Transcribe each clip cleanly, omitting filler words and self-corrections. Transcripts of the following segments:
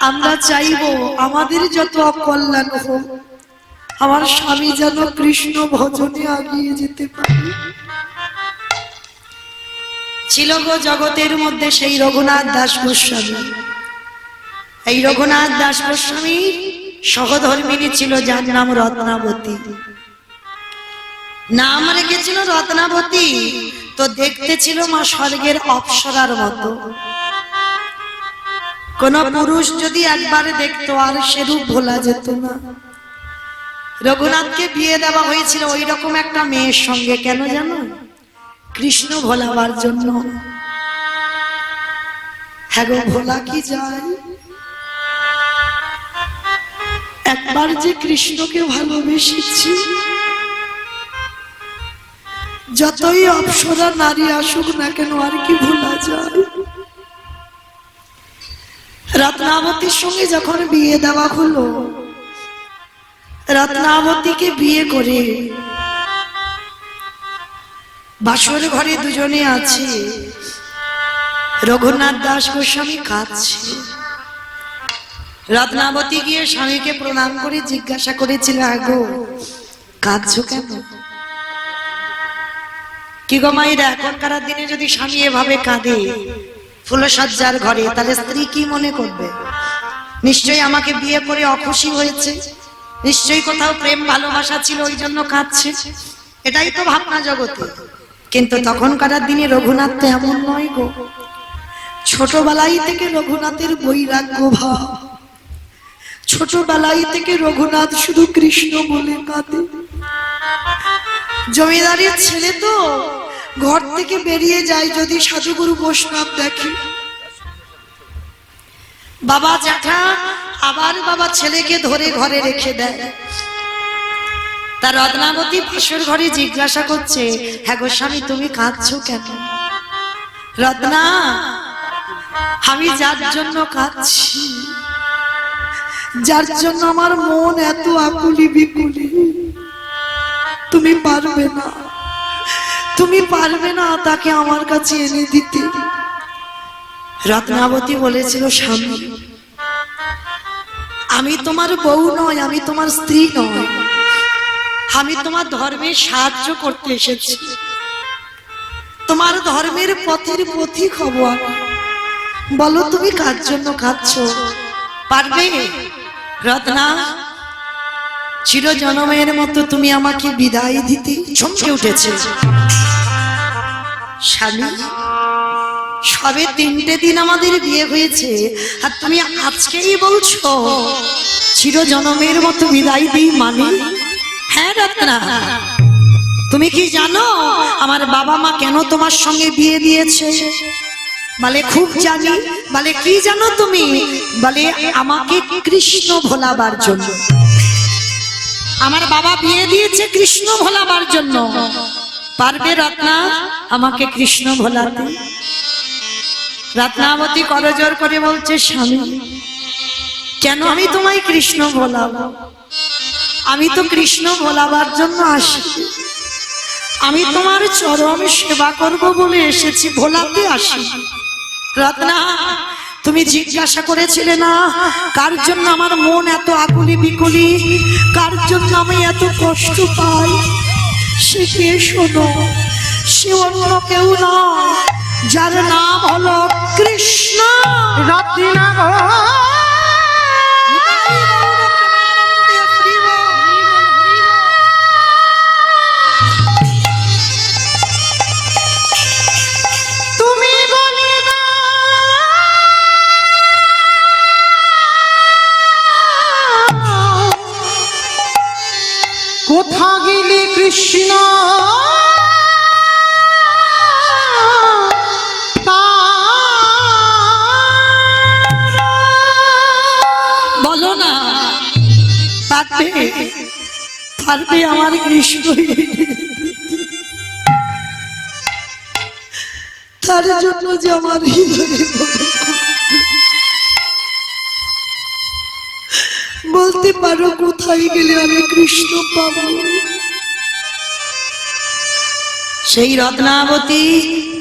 আমরা চাইবো আমাদের যত অকল্যাণ হোক, আমার স্বামী যেন কৃষ্ণ ভজনে এগিয়ে যেতে পারে। ছিল গো জগতের মধ্যে সেই রঘুনাথ দাস গোস্বামী। এই রঘুনাথ দাস গোস্বামী সহধর্মিণী ছিল, যার নাম রত্নাবতী। নাম রেখেছিল রত্নাবতী, তো দেখতে ছিল মা স্বর্গের অপ্সরার মতো। কোন পুরুষ যদি একবার দেখতো আর সেরূপ ভোলা যেত না। রঘুনাথকে বিয়ে দেওয়া হয়েছিল ওই রকম একটা মেয়ের সঙ্গে, কেন জানো? কৃষ্ণ ভোলাবার জন্য। হ্যাঁ গো, ভোলা কি যায়? একবার যে কৃষ্ণকে ভালোবেসেছি, যতই অপ্সরা নারী আসুক না কেন আর কি ভোলা যায়? রত্নাবতীর সঙ্গে যখন বিয়ে দেওয়া হলো, রত্নাবতীকে বিয়ে করে বাসর ঘরে দুজনে আছে। রঘুনাথ দাস গোস্বামী কাঁদছে। রত্নাবতী গিয়ে স্বামীকে প্রণাম করে জিজ্ঞাসা করেছিল, আগো কাঁদছো কেন? কি গো মায়েরা, এখনকার দিনে যদি স্বামী এভাবে কাঁদে ফুলসজ্জার ঘরে, তাহলে স্ত্রী কি মনে করবে? নিশ্চয়ই আমাকে বিয়ে করে অখুশি হয়েছে, নিশ্চয়ই কোথাও প্রেম ভালোবাসা ছিল, ওই জন্য কাঁদছে। এটাই তো ভাবনা জগতে। কিন্তু তখনকার দিনে রঘুনাথ তো এমন নয় গো। ছোটবেলায় থেকে রঘুনাথের বৈরাগ্য ভাব, ছোটবেলায় থেকে রঘুনাথ শুধু কৃষ্ণ বলে কাঁদে। জমিদারের ছেলে তো ঘর থেকে বেরিয়ে যায় যদি সাধুগুরু বৈষ্ণব দেখে। বাবা জ্যাঠা আবার বাবা ছেলেকে ধরে ঘরে রেখে দেয়। তার রত্নাবতী বাসর ঘরে জিজ্ঞাসা করছে, হ্যাঁ গোস্বামী তুমি কাঁদছো কেন? রত্না, আমি যার জন্য কাঁদছি, যার জন্য আমার মন এত আকুলি বিকুলি, তুমি পারবে না, তুমি পারবে না তাকে আমার কাছে এনে দিতে। রত্নাবতী বলেছিল, স্বামী আমি তোমার বউ নয়, আমি তোমার স্ত্রী নয়, আমি তোমার ধর্মের সাহায্য করতে এসেছি, তোমার ধর্মের পথের পথিক হব। বলো তুমি কার জন্য কাঁদছো? পারবে? রত্না, চির জনমের মতো তুমি আমাকে বিদায় দিতে? চমকে উঠেছে। স্বামী, সবে 3টে দিন আমাদের বিয়ে হয়েছে, আর তুমি আজকেই বলছো চির জনমের মতো বিদায় দিই? মানে? হ্যাঁ রত্না, তুমি কি জানো আমার বাবা মা কেন তোমার সঙ্গে বিয়ে দিয়েছে? বলে খুব জানি। বলে কি জানো তুমি? বলে আমাকে কৃষ্ণ ভোলাবার জন্য। আমার বাবা বিয়ে দিয়েছে কৃষ্ণ ভোলাবার জন্য। পারবে রত্না আমাকে কৃষ্ণ ভোলাতে? রত্নাবতী করজোর করে বলছে, স্বামী কেন আমি তোমায় কৃষ্ণ ভোলাবো? আমি তো কৃষ্ণ ভোলাবার জন্য আসি, আমি তোমার চরণ সেবা করব বলে এসেছি, ভোলাতে আসি। রত্না, তুমি জিজ্ঞাসা করেছিলে না কার জন্য আমার মন এত আকুলি বিকুলি, কার জন্য আমি এত কষ্ট পাই? সে কে শোনো, সে অন্য কেউ নয়, যার নাম হলো কৃষ্ণ। রত্না কোথা গেলে কৃষ্ণ? বলো না, পারবে? পারবে আমার কৃষ্ণ? তার জন্য যে আমার হৃদয়ে বলতে পারো কোথায় গেলে আমি কৃষ্ণ পাবো? সেই রত্নাবতী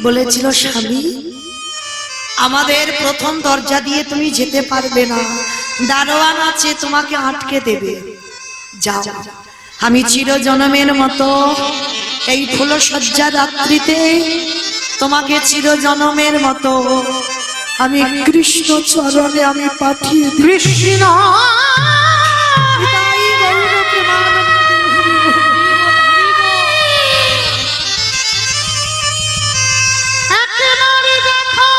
বলেছিল, স্বামী আমাদের প্রথম দরজা দিয়ে তুমি যেতে পারবে না, দারোয়ান আছে তোমাকে আটকে দেবে। যাও, আমি চিরজনমের মতো এই ফুলশয্যা রাত্রিতে তোমাকে চিরজনমের মতো আমি কৃষ্ণ চরণে আমি পাঠিয়ে দিই। কৃষ্ণ তাই গৌর প্রেমানন্দে একেবারে দেখা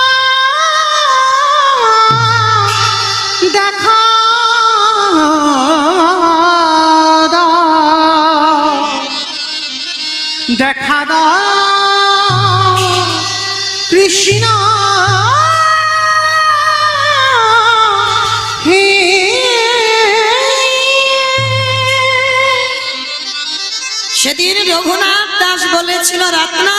দেখা দাও, দেখা দাও কৃষ্ণ হে। সেদিন রঘুনাথ দাস বলেছিল, রত্না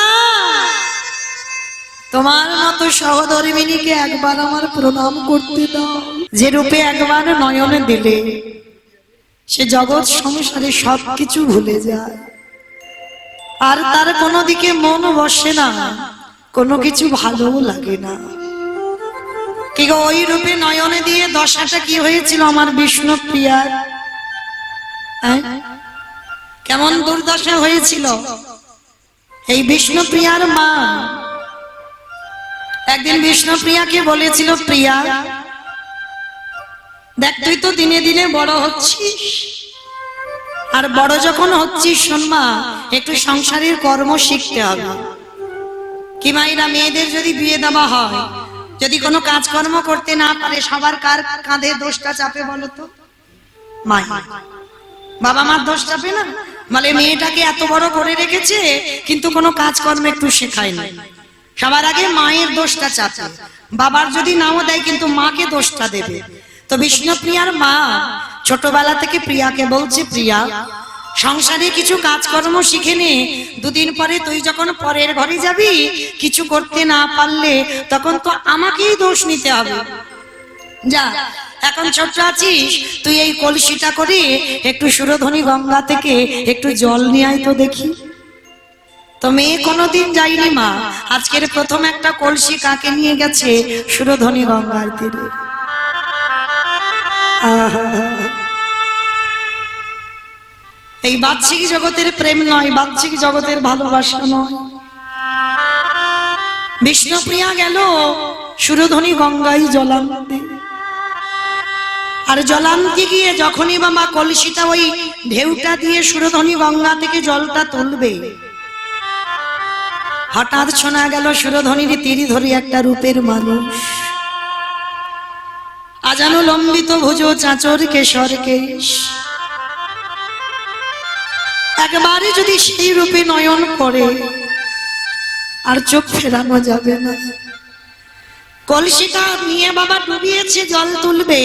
তোমার মতো সহধর্মিনীকে একবার আমার প্রণাম করতে দাও। যে রূপে একবার নয়নে দিলে সে জগৎ সংসারে সবকিছু ভুলে যায়, আর তার কোনো দিকে মন বসে না, কোনো কিছু ভালো লাগে না। কি গো, ওই রূপে নয়নে দিয়ে দশাটা কি হয়েছিল আমার বিষ্ণু প্রিয়ার? কেমন দুর্দশা হয়েছিল? এই বিষ্ণু প্রিয়ার মা একদিন বিষ্ণু প্রিয়াকে বলেছিল, প্রিয়া দেখ, তুই তো দিনে দিনে বড় হচ্ছিস, আর বড় যখন হচ্ছিস শোন মা, একটু সংসারের কর্ম শিখতে হবে। কি মাইরা, মেয়েদের যদি বিয়ে দেওয়া হয়, যদি কোনো কাজকর্ম করতে না পারে, সবার কার কাঁধে দোষটা চাপে বলো তো? মাই, বাবা মার দোষ চাপে না? বলে মেয়েটাকে এত বড় করে রেখেছে কিন্তু কোনো কাজকর্ম একটু শেখায় না। সবার আগে মায়ের দোষটা চাপে, বাবার যদি নাও দেয় কিন্তু মাকে দোষটা দেবে। তো বিষ্ণুপ্রিয়ার মা ছোটবেলা থেকে প্রিয়াকে বলছে, প্রিয়া সংসারে কিছু কাজকর্ম শিখে নে, দুদিন পরে তুই যখন পরের ঘরে যাবি, কিছু করতে না পারলে তখন তো আমাকেই দোষ নিতে হবে। যা, এখন ছোট আছিস, তুই এই কলসিটা করে একটু সুরধনী গঙ্গা থেকে একটু জল নিয়ে আয় তো দেখি। তো মেয়ে কোনোদিন যায়নি মা, আজকের প্রথম একটা কলসি কাকে নিয়ে গেছে? সুরধনী গঙ্গার তীরে। এই বাহ্যিক জগতের প্রেম নয়, বাহ্যিক জগতের ভালোবাসা নয়। বিষ্ণুপ্রিয়া গেল সুরধনী গঙ্গায় জলান্তে, আর জলান্তে গিয়ে যখনই বাবা কলসিটা ওই ঢেউটা দিয়ে সুরধনী গঙ্গা থেকে জলটা তুলবে, হঠাৎ শোনা গেল সুরধনীর তীর ধরে একটা রূপের মানুষ, আজানো লম্বিত ভুজ, চাঁচর কেশর কেশ। একবারে যদি সেই রূপে নয়ন পড়ে আর চোখ ফেরানো যাবে না। কলসিটা নিয়ে বাবা ডুবিয়েছে, জল তুলবে,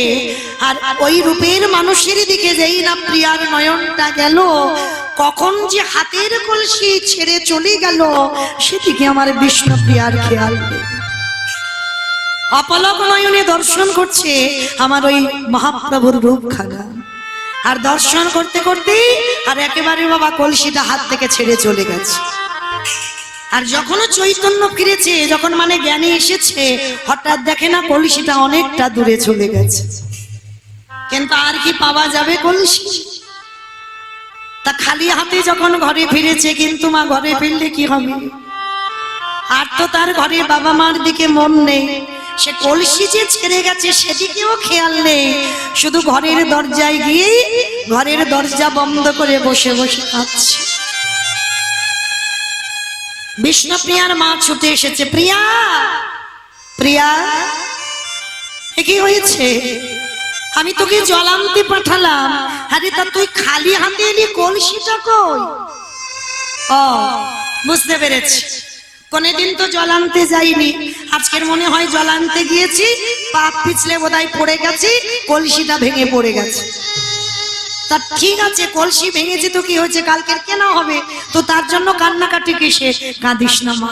আর ওই রূপের মানুষের দিকে যেই না প্রিয়ার নয়নটা গেল, কখন যে হাতের কলসি ছেড়ে চলে গেল সেদিকে আমার বিষ্ণু প্রিয়ার খেয়াল নেই। অপলক নয়নে দর্শন করছে আমার ওই মহাপ্রভুর রূপখানা, আর দর্শন করতে করতে আর একেবারে বাবা কলসিটা হাত থেকে ছেড়ে চলে গেছে। আর যখন চৈতন্য ফিরেছে, যখন মানে জ্ঞানে এসেছে, হঠাৎ দেখে না কলসিটা অনেকটা দূরে চলে গেছে। কিন্তু আর কি পাওয়া যাবে কলসি? তা খালি হাতে যখন ঘরে ফিরেছে, কিন্তু মা ঘরে ফিরলে কি হবে? আর তো তার ঘরে বাবা মার দিকে মন নেই, সে কলসি যে ছেড়ে গেছে সেদিকেও খেয়াল নেই, শুধু ঘরের দরজায় গিয়ে ঘরের দরজা বন্ধ করে বসে বসে কাঁদছে। বিষ্ণুপ্রিয়ার মা ছুটে এসেছে, প্রিয়া প্রিয়া, কি হয়েছে? আমি তোকে জল আনতে পাঠালাম, আরে তা তুই খালি হাতে এলি, কলসিটা কই? ও, বুঝতে পেরেছি, কোনদিন তো জল আনতে যাইনি, আজকের মনে হয় জল আনতে গিয়েছি, পা পিছলে বোধহয় পড়ে গেছি, কলসিটা ভেঙে পড়ে গেছে। তা ঠিক আছে, কলসি ভেঙেছে তো কি হয়েছে, কালকের কেনা হবে, তো তার জন্য কান্নাকাটি কিসে? কাঁদিস না মা,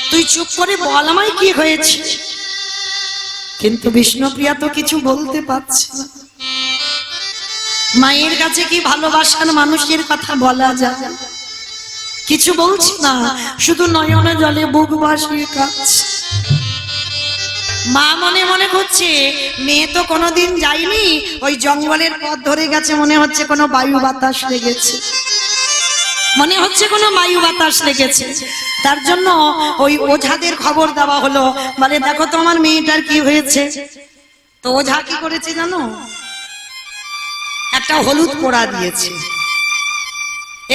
তুই চুপ করে বল আমায় কি হয়েছে। কিন্তু বিষ্ণুপ্রিয়া তো কিছু বলতে পারছে না। মায়ের কাছে কি ভালোবাসার মানুষের কথা বলা যায়? কিছু বলছে না, শুধু নয়নে জলে বুক ভাসিয়ে কাঁদছে। মা মনে মনে করছে মেয়ে তো কোনোদিন যায়নি, ওই জঙ্গলের পথ ধরে গেছে, মনে হচ্ছে কোনো বায়ু বাতাস লেগেছে, মনে হচ্ছে কোনো বায়ু বাতাস লেগেছে। তার জন্য ওই ওঝাদের খবর দেওয়া হলো, বলে দেখো তো আমার মেয়েটার কি হয়েছে। তো ওঝা কি করেছে জানো, একটা হলুদ পোড়া দিয়েছে।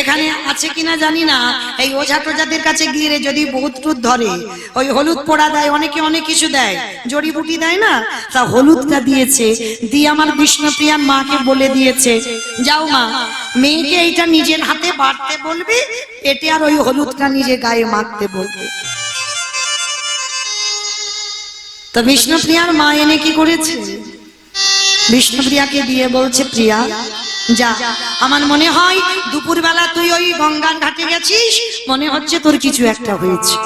এখানে আছে কিনা জানি না, এই ওঝা টোঝাদের কাছে গিয়ে যদি ভূত টুত ধরে ওই হলুদ পোড়া দেয়, অনেকে অনেক কিছু দেয়, জড়িবুটি দেয় না, তা হলুদটা দিয়েছে। দিয়ে আমার বিষ্ণুপ্রিয়ার মাকে বলে দিয়েছে, যাও মা, মেয়েকে এইটা নিজের হাতে বাড়তে বলবে, এতে আর ওই হলুদটা নিজে গায়ে মাখতে বলবে। তো বিষ্ণুপ্রিয়ার মা এনে কি করেছে, বিষ্ণুপ্রিয়াকে দিয়ে বলছে, প্রিয়া যা, আমার মনে হয় দুপুরবেলা তুই ওই গঙ্গার ঘাটে গেছিস, মনে হচ্ছে তোর কিছু একটা হয়েছে।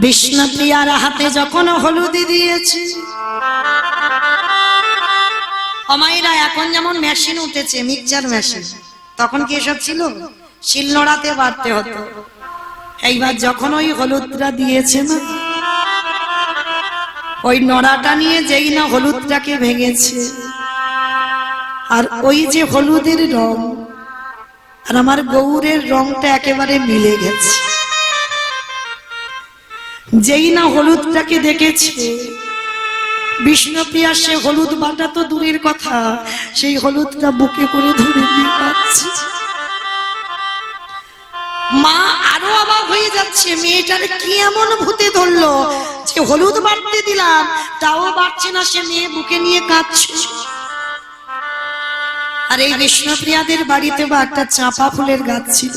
বিষ্ণুপ্রিয়ার হাতে যখন হলুদি দিয়েছে, অমাইরা এখন যেমন মেশিন উঠেছে, মিক্সচার মেশিন, তখন কি এসব ছিল, শিলনোড়াতে বাটতে হতো। এইবার যখন ওই হলুদটা দিয়েছে না, ওই নড়াটা নিয়ে যেই না হলুদটাকে ভেঙেছে, আর ওই যে হলুদের রং আর আমার গৌরের রংটা একেবারে মিলে গেছে। যেই না হলুদটাকে দেখেছে বিষ্ণুপ্রিয়া, সে হলুদ বাটা তো দূরের কথা, সেই হলুদটা বুকে করে ধরে নিয়ে পাচ্ছে। মা আরো অবাক হয়ে যাচ্ছে, মেয়েটার কি এমন ভূতে ধরলো যে হলুদ বাটতে দিলাম তাও বাড়ছে না, সে মেয়ে বুকে নিয়ে কাঁদছে। আর এই বিষ্ণুপ্রিয়াদের বাড়িতে বা একটা চাঁপা ফুলের গাছ ছিল,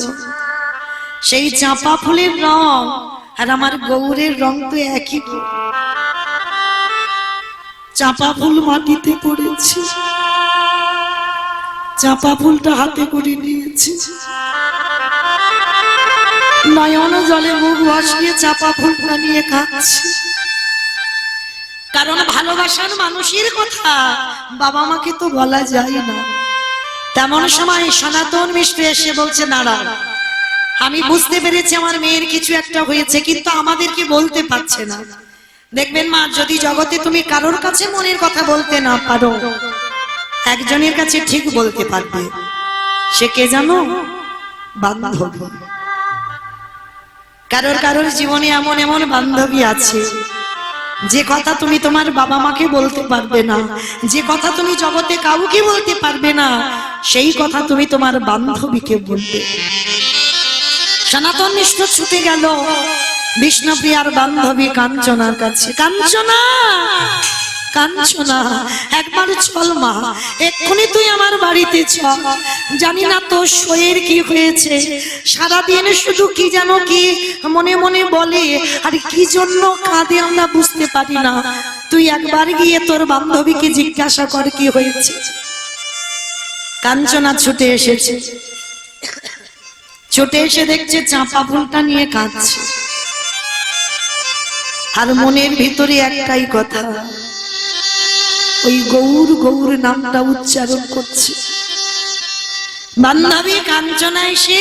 সেই চাঁপা ফুলের রং আর আমার গৌরের রং তো একই। চাঁপা ফুল মাটিতে পড়েছে, চাঁপা ফুলটা হাতে করে নিয়েছে, নয়ন জলে মুখ ভাসিয়ে চাঁপা ফুলটা নিয়ে খাচ্ছে। কারণ ভালোবাসার মানুষের কথা বাবা মাকে তো বলা যায় না। তেমন সময় সনাতন মিশ্র এসে বলছে, নাড়া, আমি বুঝতে পেরেছি আমার মেয়ের কিছু একটা হয়েছে, কিন্তু আমাদেরকে বলতে পারছে না। দেখবেন মা, যদি জগতে তুমি কারোর কাছে মনের কথা বলতে না পারো, একজনের কাছে ঠিক বলতে পারবে। সে কে জানো? বান্ধবী। কারোর কারোর জীবনে এমন এমন বান্ধবী আছে, যে কথা তুমি তোমার বাবা মাকে বলতে পারবে না, যে কথা তুমি জগতে কাউকে বলতে পারবে না, সেই কথা তুমি তোমার বান্ধবীকে বলবে। সনাতন মিশ্র ছুটে গেল বিষ্ণুপ্রিয়ার বান্ধবী কাঞ্চনার কাছে। কাঞ্চনা, কাঞ্চনা, একবার চল মা, এক্ষুনি তুই আমার বাড়িতে চল। জানি না তোর শরীর কি হয়েছে, সারাদিন শুধু কি যেন কি মনে মনে বলে, আর কি জন্য কাঁদে আমরা বুঝতে পারি না। তুই একবার গিয়ে তোর বান্ধবীকে জিজ্ঞাসা কর কি হয়েছে। কাঞ্চনা ছুটে এসেছে, ছুটে এসে দেখছে চাঁপা ফুলটা নিয়ে কাঁদছে, আর মনের ভিতরে একটাই কথা, ওই গৌর গৌর নামটা উচ্চারণ করছে। বান্ধবী কাঞ্চনা এসে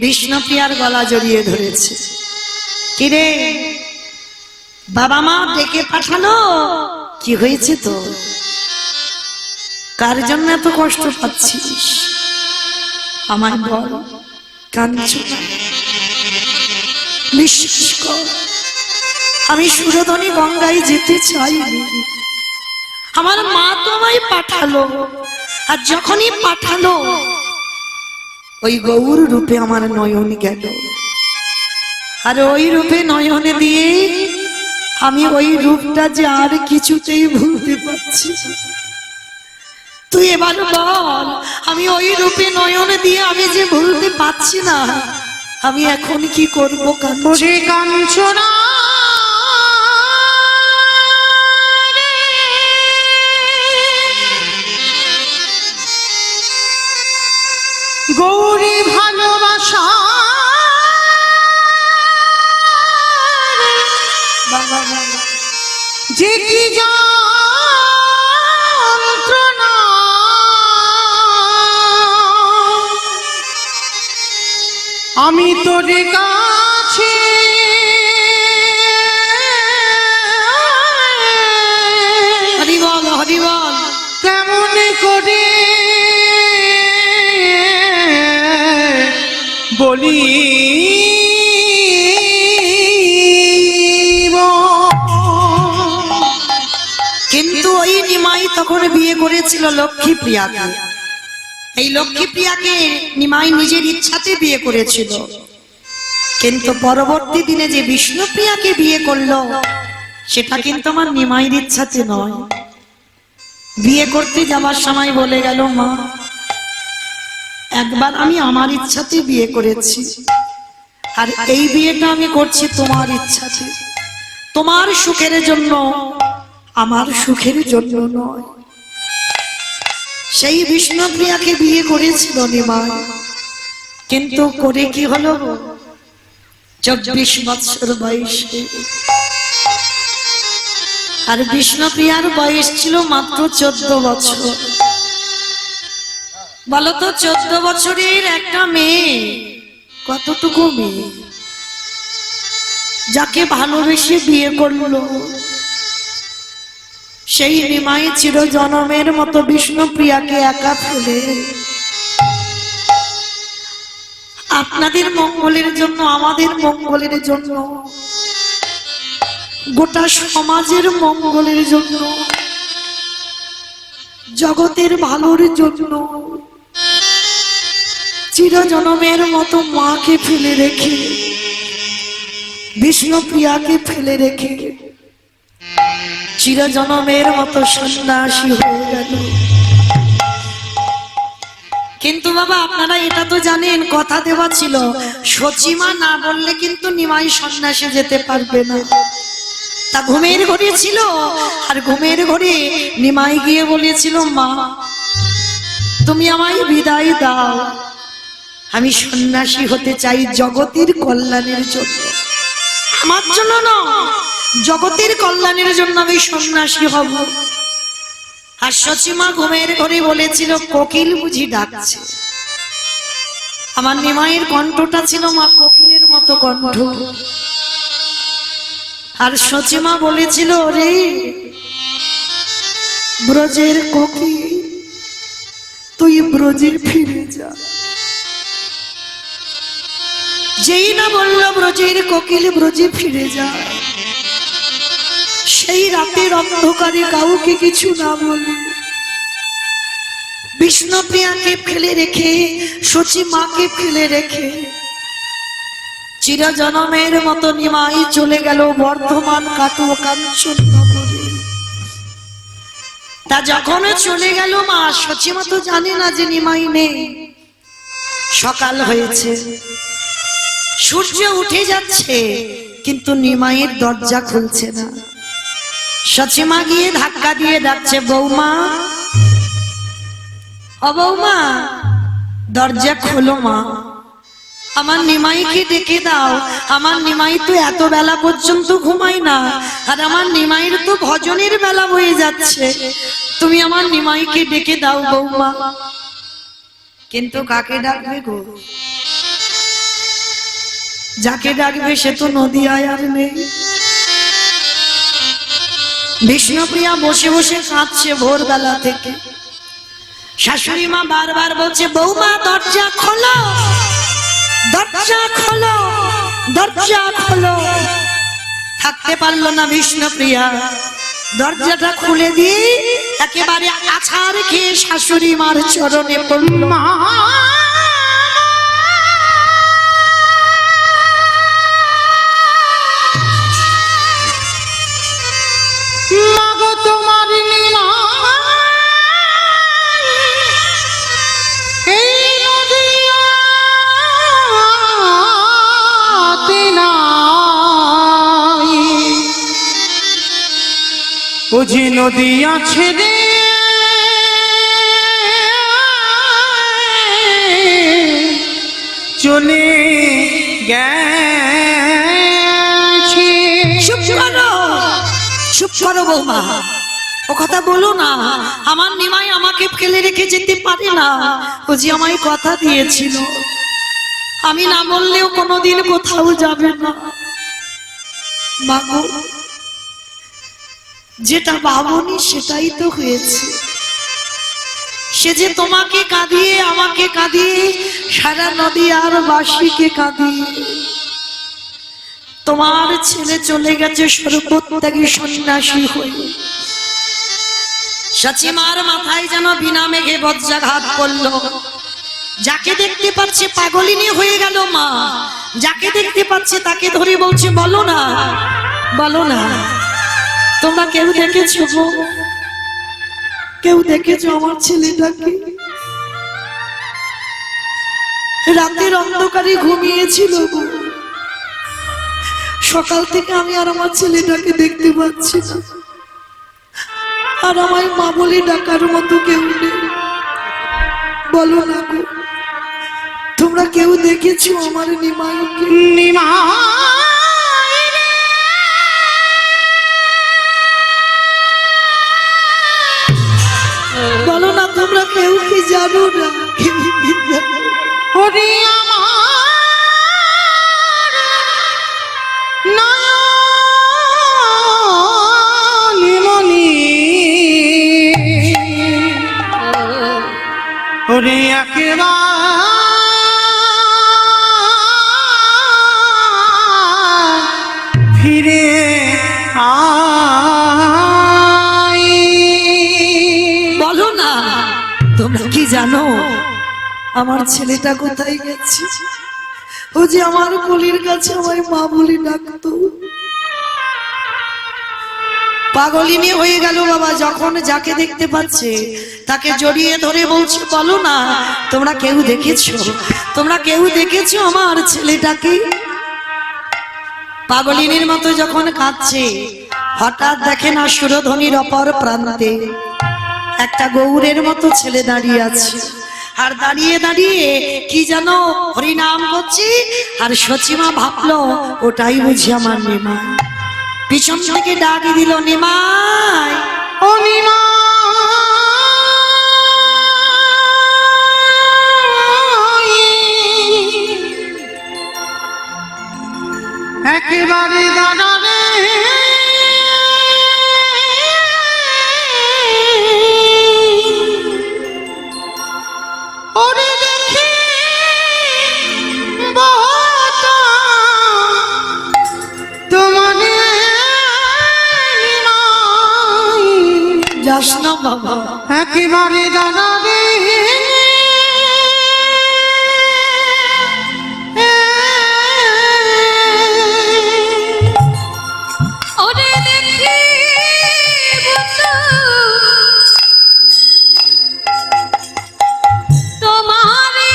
বিষ্ণুপ্রিয়ার গলা জড়িয়ে ধরেছে। কিরে, বাবা মা ডেকে পাঠালো, কি হয়েছে তো, কার জন্য এত কষ্ট পাচ্ছিস আমায় বল। কাঞ্চনা, বিশ্বাস কর, আমি সুরধনী গঙ্গায় যেতে চাইনি, আমার মা তো আমায় পাঠালো, আর যখনই পাঠালো ওই গৌর রূপে আমার নয়ন গেল, আর ওই রূপে নয়নে দিয়ে আমি ওই রূপটা যে আর কিছুতেই ভুলতে পারছি। তুই এবার বল, আমি ওই রূপে নয়নে দিয়ে আমি যে ভুলতে পারছি না, আমি এখন কি করবো? কাঞ্চনা, গৌরী ভালোবাসা যে কি যন্ত্রণা, আমি তোর কাছে কিন্তু ওই নিমাই তখন বিয়ে করেছিল লক্ষ্মীপ্রিয়াকে। এই লক্ষ্মীপ্রিয়াকে নিমাই নিজের ইচ্ছাতে বিয়ে করেছিল, কিন্তু পরবর্তী দিনে যে বিষ্ণুপ্রিয়াকে বিয়ে করলো সেটা কিন্তু আমার নিমাইয়ের ইচ্ছাতে নয়। বিয়ে করতে যাবার সময় বলে গেল, মা একবার আমি আমার ইচ্ছাতে বিয়ে করেছি, আর এই বিয়েটা আমি করছি তোমার ইচ্ছাতে, তোমার সুখের জন্য, আমার সুখের জন্য নয়। সেই বিষ্ণুপ্রিয়াকে বিয়ে করেছিল নিমাই, কিন্তু করে কি হলো, 24 বছর বয়সে। আর বিষ্ণুপ্রিয়ার বয়স ছিল মাত্র 14 বছর। বলতো 14 বছরের একটা মেয়ে কতটুকু মেয়ে, যাকে ভালোবেসে বিয়ে করলো, সেই নিমাই চিরজনমের মতো বিষ্ণুপ্রিয়াকে একা ফেলে আপনাদের মঙ্গলের জন্য, আমাদের মঙ্গলের জন্য, গোটা সমাজের মঙ্গলের জন্য, জগতের ভালোর জন্য চিরজনমের মতো মাকে ফেলে রেখে, বিষ্ণুপ্রিয়াকে ফেলে রেখে চিরজনমের মতো সন্ন্যাসী হয়ে গেল। কিন্তু বাবা আপনারা এটা তো জানেন, কথা দেওয়া ছিল সচিমা না বললে কিন্তু নিমাই সন্ন্যাসে যেতে পারবে না। তা ঘুমের ঘরে ছিল, আর ঘুমের ঘরে নিমাই গিয়ে বলেছিল, মা তুমি আমায় বিদায় দাও, আমি সন্ন্যাসী হতে চাই জগতের কল্যাণের জন্য, আমার জন্য না, জগতের কল্যাণের জন্য আমি সন্ন্যাসী হব। আর সচিমা ঘুমের ঘরে বলেছিল, কোকিল বুঝি ডাকছে। আমার নিমাইয়ের কণ্ঠটা ছিল মা কোকিলের মতো কণ্ঠ। আর সচিমা বলেছিল, রে ব্রজের কোকিল, তুই ব্রজে ফিরে যা। যেই না বলল ব্রজের কোকিল ব্রজে ফিরে যা, সেই রাতের অন্ধকারে কাউকে কিছু না বলে বিষ্ণুপ্রিয়াকে ফেলে রেখে, সচিমাকে ফেলে রেখে চিরজনমের মতো নিমাই চলে গেল বর্ধমান কাটুয়া কাঞ্চন নগরে। তা যখন চলে গেল, মা সচিমা তো জানে না যে নিমাই নেই। সকাল হয়েছে, সূর্য উঠে যাচ্ছে, কিন্তু নিমাইয়ের দরজা খুলছে না। সচিমা গিয়ে ধাক্কা দিয়ে ডাকছে, বৌমা, ও বৌমা দরজা খোলো, মা আমার নিমাইকে ডেকে দাও, আমার নিমাই তো এত বেলা পর্যন্ত ঘুমায় না, আর আমার নিমাইয়ের তো ভজনের বেলা হয়ে যাচ্ছে, তুমি আমার নিমাইকে ডেকে দাও বৌমা। কিন্তু কাকে ডাকবে গো? যাকে ডাকবে সে তো নদিয়ায় আর নেই। বিষ্ণুপ্রিয়া বসে বসে কাঁদছে ভোরবেলা থেকে। শাশুড়ি মা বারবার বলছে, বৌমা দরজা খোলো, দরজা খোলো, দরজা খোলো। থাকতে পারলো না বিষ্ণুপ্রিয়া, দরজাটা খুলে দিয়ে একেবারে আছাড় খেয়ে শাশুড়ি মার চরণে পড়ল। মাগো তোমার এই নদিয়াতে নাই, ও যে নদিয়া ছেড়ে চলে গেছে। চুপ করো, চুপ করো বৌমা, ও কথা বলো না। আমার নিমাই আমাকে ফেলে রেখে যেতে পারে না, ও যে আমায় কথা দিয়েছিল আমি না বললেও কোনোদিন কোথাও যাবে না। মাগো, যেটা ভাবনি সেটাই তো হয়েছে। সে যে তোমাকে কাঁদিয়ে, আমাকে কাঁদিয়ে, সারা নদিয়ার বাসীকে কাঁদিয়ে তোমার ছেলে চলে গেছে সর্বত্যাগী সন্ন্যাসী হয়ে। সচিমার মাথায় যেন বিনা মেঘে বজ্রাঘাত করলো। যাকে দেখতে পাচ্ছে পাগলিনী হয়ে গেল মা, যাকে দেখতে পাচ্ছে তাকে ধরে বলছে বলো না, বলো না, তোমরা কেউ দেখেছো গো? কেউ দেখেছো আমার ছেলেটাকে? রাতের অন্ধকারে ঘুমিয়েছিল গো, সকাল থেকে আমি আর আমার ছেলেটাকে দেখতে পাচ্ছি না, আর আমায় মা বলে ডাকার মতো কেউ নেই। বলো না গো, তোমরা কেউ দেখেছো আমার নিমাইকে? নিমাই রে, বলো না, তোমরা কেউ কি জানো না? ওরে আমার নয়নমণি, ওরে একেবারে ফিরে আয়। বলো না, তোমরা কি জানো আমার ছেলেটা কোথায় গেছে? ও যে আমার কলির কাছে আমায় মা বলে ডাকতো। পাগলিনী হয়ে গেল বাবা, যখন যাকে দেখতে পাচ্ছে তাকে জড়িয়ে ধরে বলছে বলো না, তোমরা কেউ দেখেছো? তোমরা কেউ দেখেছো আমার ছেলেটাকে? পাগলিনীর মতো যখন কাঁদছে, হঠাৎ দেখে না সুরধ্বনির অপর প্রান্তে একটা গৌরের মতো ছেলে দাঁড়িয়ে আছে, আর দাঁড়িয়ে দাঁড়িয়ে কি যেন হরিনাম করছে। আর সচিমা ভাবলো ওটাই বুঝি আমার নিমাই। পিছন থেকে ডাক দিল নিমাই, ও নিমাই, একেবারে দাঁড়ালে ওরে দেখি বহতা তোমারে নিমাই, যাস না বাবা, একেবারে দাঁড়ালে ওরে দেখি বন্ধু তোমারে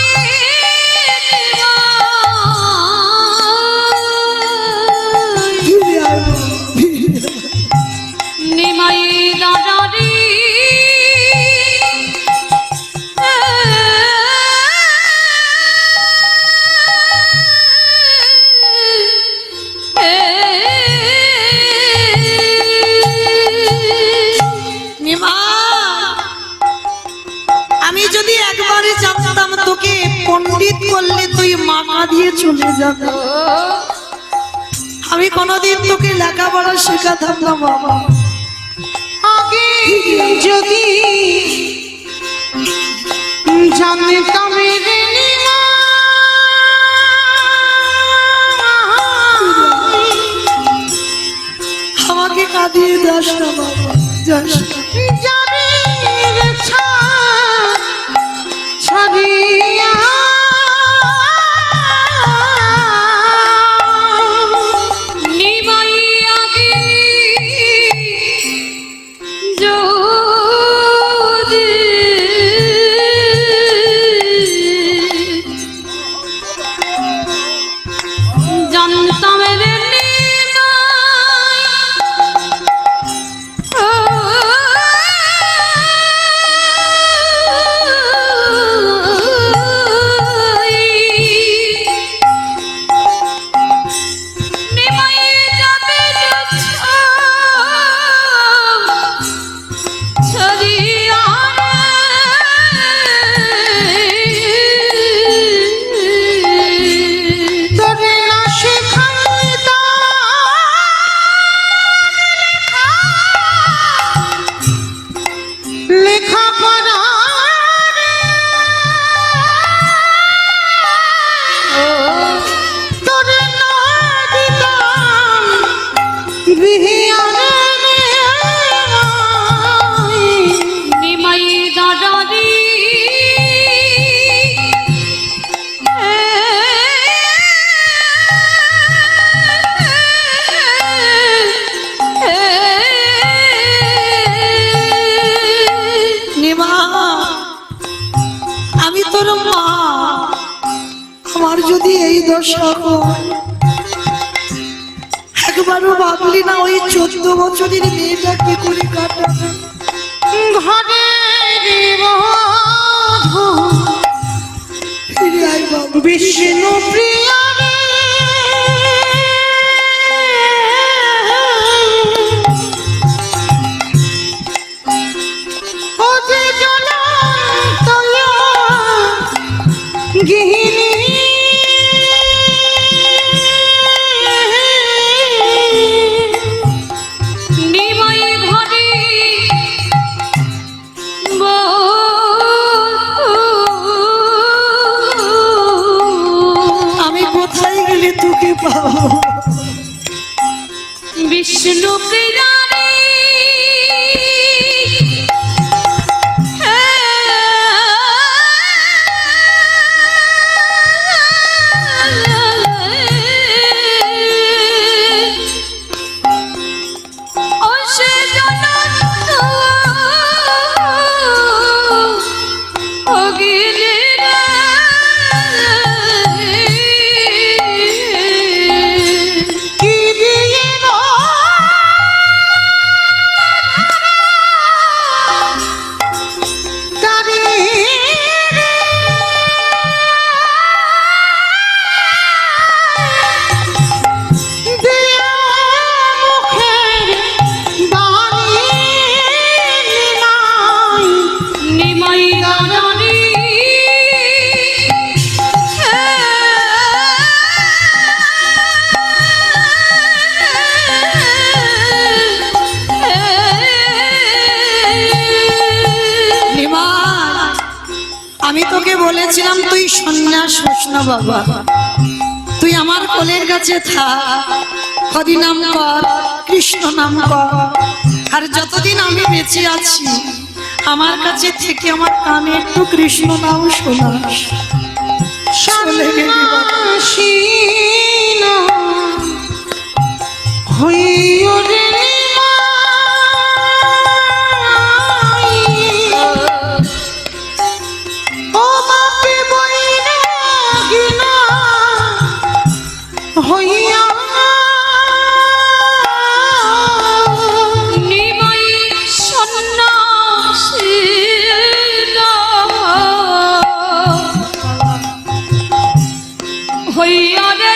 ফিরে আয় বাবা, ফিরে আয়। নিমাই দাদারি নিমাই, আমি যদি একবারে জানতাম তোকে পণ্ডিত করলে তুই মাথা দিয়ে চলে যাবে, আমি কোনোদিন তোকে লেখাপড়া শেখাতাম না বাবা। আগে যদি জানতাম রে নিমাই, আমাকে কাঁদিয়ে দাস না বাবা, যাস না। জানির ছাড়িয়া নিমাই আগে যদি জানতাম রে নিমাই, ও দশা হয়। একবারও ভাবলি না ওই 14 বছরের মেয়েটা কি করে কাটাবে? ঘরে ফিরে আয় বাবা। বিষ্ণু প্রিয়া রে, ও যে জ্বলন্ত গৃহিণী, নিমাই ঘরে আমি কোথায় গেলে তোকে পাবো? বিষ্ণু কিরারে কি দিয়ে গো তারে রে, দিয়া মুখের বাণী নাই, নিমাই দাদারি নিমাই, আমি তোকে বলেছিলাম তুই সন্ন্যাস হোস না বাবা, তুই আমার কোলের কাছে থাক, হরি নাম কর, কৃষ্ণ নাম কর, আর যতদিন আমি বেঁচে আছি আমার কাছে থেকে আমার কানে একটু কৃষ্ণ নাম শোনাস। চলে গেলি বাবা। সন্ন্যাসীনা হইও রে নিমাই, ও বাপে বৈরাগীনা হইয়া নিমাই সন্ন্যাসী হইয়া রে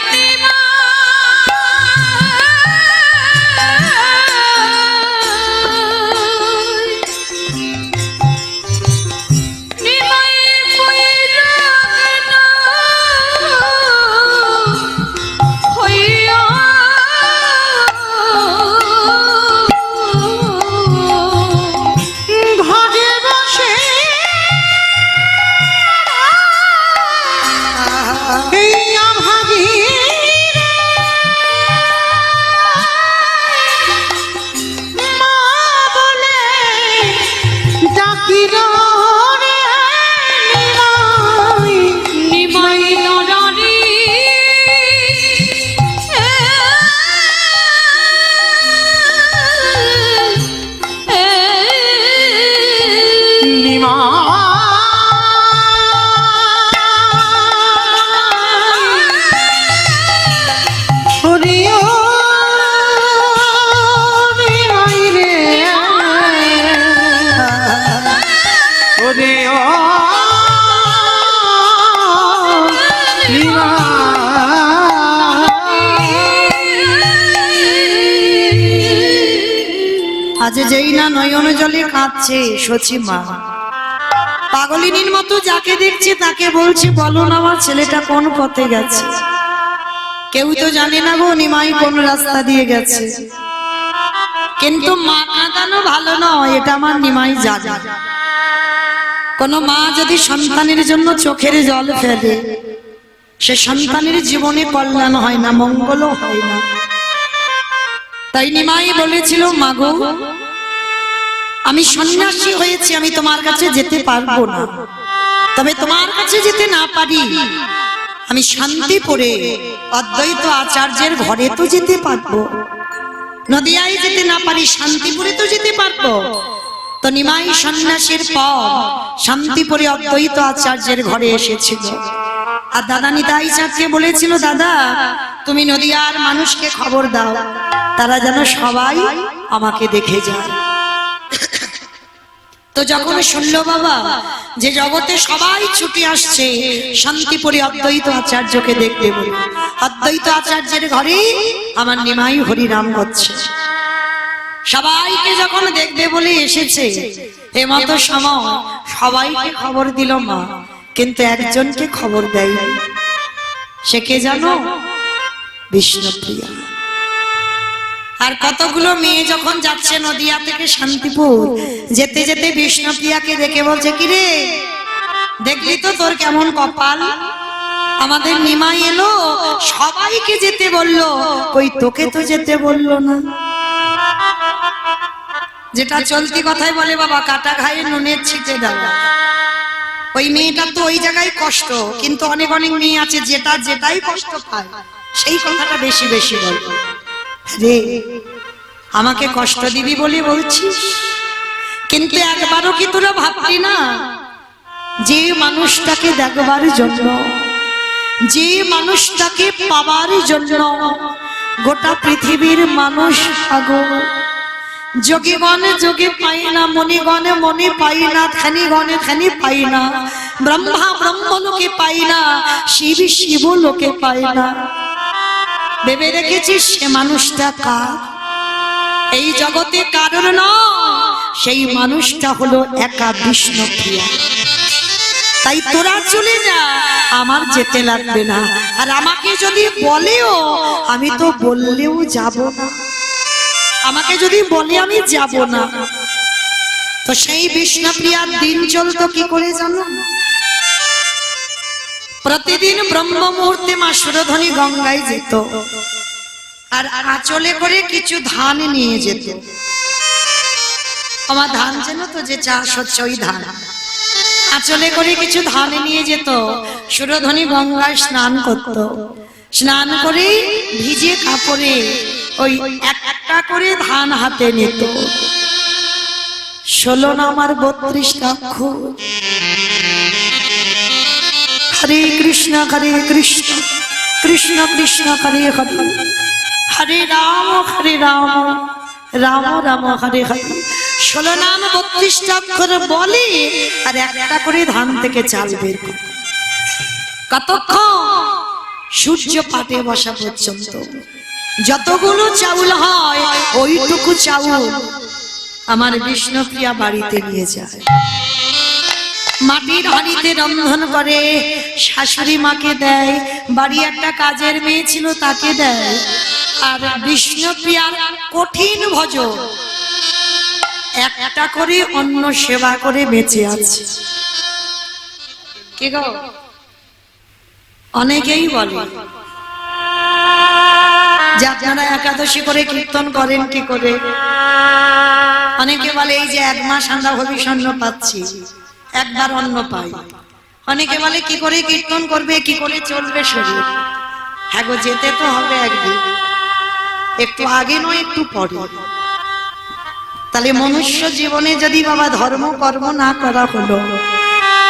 নিমাই বৈরাগীনা হইয়া ঘরে বসে এই আভাগী মা বলে ডাকিল রে নিমাই, নিমাই দাদারি আজ যেই না নয়ন জলে কাঁদছে সচি মা, পাগলিনীর মতো যাকে দেখছে তাকে বলছে বলো না আমার ছেলেটা কোন পথে গেছে। কেউ তো জানে না গো নিমাই কোন রাস্তা দিয়ে গেছে, কিন্তু মা কাঁদানো ভালো নয়, এটা আমার নিমাই জানে। কোন মা যদি সন্তানের জন্য চোখের জল ফেলে সে সন্তানের জীবনে কল্যাণ হয় না, মঙ্গলও হয় না। তাই নিমাই বলেছিল মাগো আমি সন্ন্যাসী হয়েছি, আমি তোমার কাছে যেতে পারবো না, তবে তোমার কাছে যেতে না পারি আমি শান্তিপুরে অদ্বৈত আচার্যের ঘরে তো যেতে পারবো, নদিয়ায় যেতে না পারি শান্তিপুরে তো যেতে পারবো। তো নিমাই সন্ন্যাসীর পর শান্তিপুরে অদ্বৈত আচার্যের ঘরে এসেছিল। আর দাদা নিতাই চাঁদকে বলেছিল, দাদা তুমি নদিয়ার মানুষকে খবর দাও, তারা যেন সবাই আমাকে দেখে যায়। তো যখন শুনলো বাবা যে জগতে সবাই ছুটে আসছে শান্তিপুরে অদ্বৈত আচার্যকে দেখতে বলে, অদ্বৈত আচার্যের ঘরে আমার নিমাই হরিনাম হচ্ছে, সবাইকে যখন দেখবে বলে এসেছে, এমতো সময় সবাইকে খবর দিল মা, কিন্তু একজনকে খবর দেয়। সে কে জানো? বিষ্ণুপ্রিয়া। আর কতগুলো মেয়ে যখন যাচ্ছে নদিয়া থেকে শান্তিপুর, যেতে যেতে বিষ্ণুপ্রিয়াকে দেখে বলছে, কিরে দেখলি তো তোর কেমন কপাল, আমাদের নিমাই এলো সবাইকে যেতে বললো, কই তোকে তো যেতে বললো না। যেটা চলতি কথায় বলে বাবা, কাটা ঘায়ে নুনের ছিটে দাও। ওই মেয়েটা তো ওই জায়গায় কষ্ট, কিন্তু অনেক অনেক মেয়ে আছে যেটাই কষ্ট পায় সেই কথাটা বেশি বেশি বলবো। রে আমাকে কষ্ট দিবি বলে বলছিস, কিন্তু একবারও কি তোরা ভাবলি না যে মানুষটাকে দেখবার জন্য, যে মানুষটাকে পাবার জন্য গোটা পৃথিবীর মানুষ পাগল। যোগীগণে যোগে পাই না, মণিগণে মণি পাই না, ধ্যানীগণে ধ্যানী পাই না, ব্রহ্মা ব্রহ্মলোকে পাই না, শিব শিব লোকে পাই না। ভেবে রেখেছিস সে মানুষটা কার? এই জগতে কারোর নয়, সেই মানুষটা হলো একা বিষ্ণুপ্রিয়া। তাই তোরা চলে যা, আমার যেতে লাগবে না। আর আমাকে যদি বলেও, আমি তো বললেও যাব না, আমাকে যদি বলে আমি যাব না। তো সেই বিষ্ণুপ্রিয়ার দিন চলতো কি করে জানো? প্রতিদিন ব্রহ্ম মুহূর্তে মা সুরধনী গঙ্গায় যেত, আর আঁচলে করে কিছু ধান নিয়ে যেত। আমার ধান যেন তো যে চাষ হচ্ছে ওই ধান, আঁচলে করে কিছু ধান নিয়ে যেত। সুরধনী গঙ্গায় স্নান করত, স্নান করে ভিজে কাপড়ে ওই একটা করে ধান হাতে নিত। 16 নামার 32টা অক্ষর, হরে কৃষ্ণ কৃষ্ণ কৃষ্ণ হরে হরে, হরে রাম রাম রাম হরে হরে। 16 নাম 32টা অক্ষর বলে, আর একটা করে ধান থেকে চাল বের করে। কতক্ষণ? সূর্য পাটে বসা পর্যন্ত। যতগুলো চাউল হয় ওইটুকু চাউল আমার বিষ্ণুপ্রিয়া বাড়িতে নিয়ে যায়, মাটির হাঁড়িতে রন্ধন করে শাশুড়ি মাকে দেয়, বাড়ি একটা কাজের মেয়ে ছিল তাকে দেয়। আর বিষ্ণুপ্রিয়ার কঠিন ভজন, একটা করে অন্ন সেবা করে বেঁচে আছে। কি গো, অনেকেই বলে যে আপনারা একাদশী করে কীর্তন করেন কি করে? অনেকে বলে এই যে 1 মাস আমরা ভবিষ্যন্ন পাচ্ছি, একবার অন্ন পাই। অনেকে বলে কি করে কীর্তন করবে, কি করে চলবে শরীর? হ্যাঁ গো, যেতে তো হবে একদিন, একটু আগে নয় একটু পরে। তাহলে মনুষ্য জীবনে যদি বাবা ধর্ম কর্ম না করা হলো,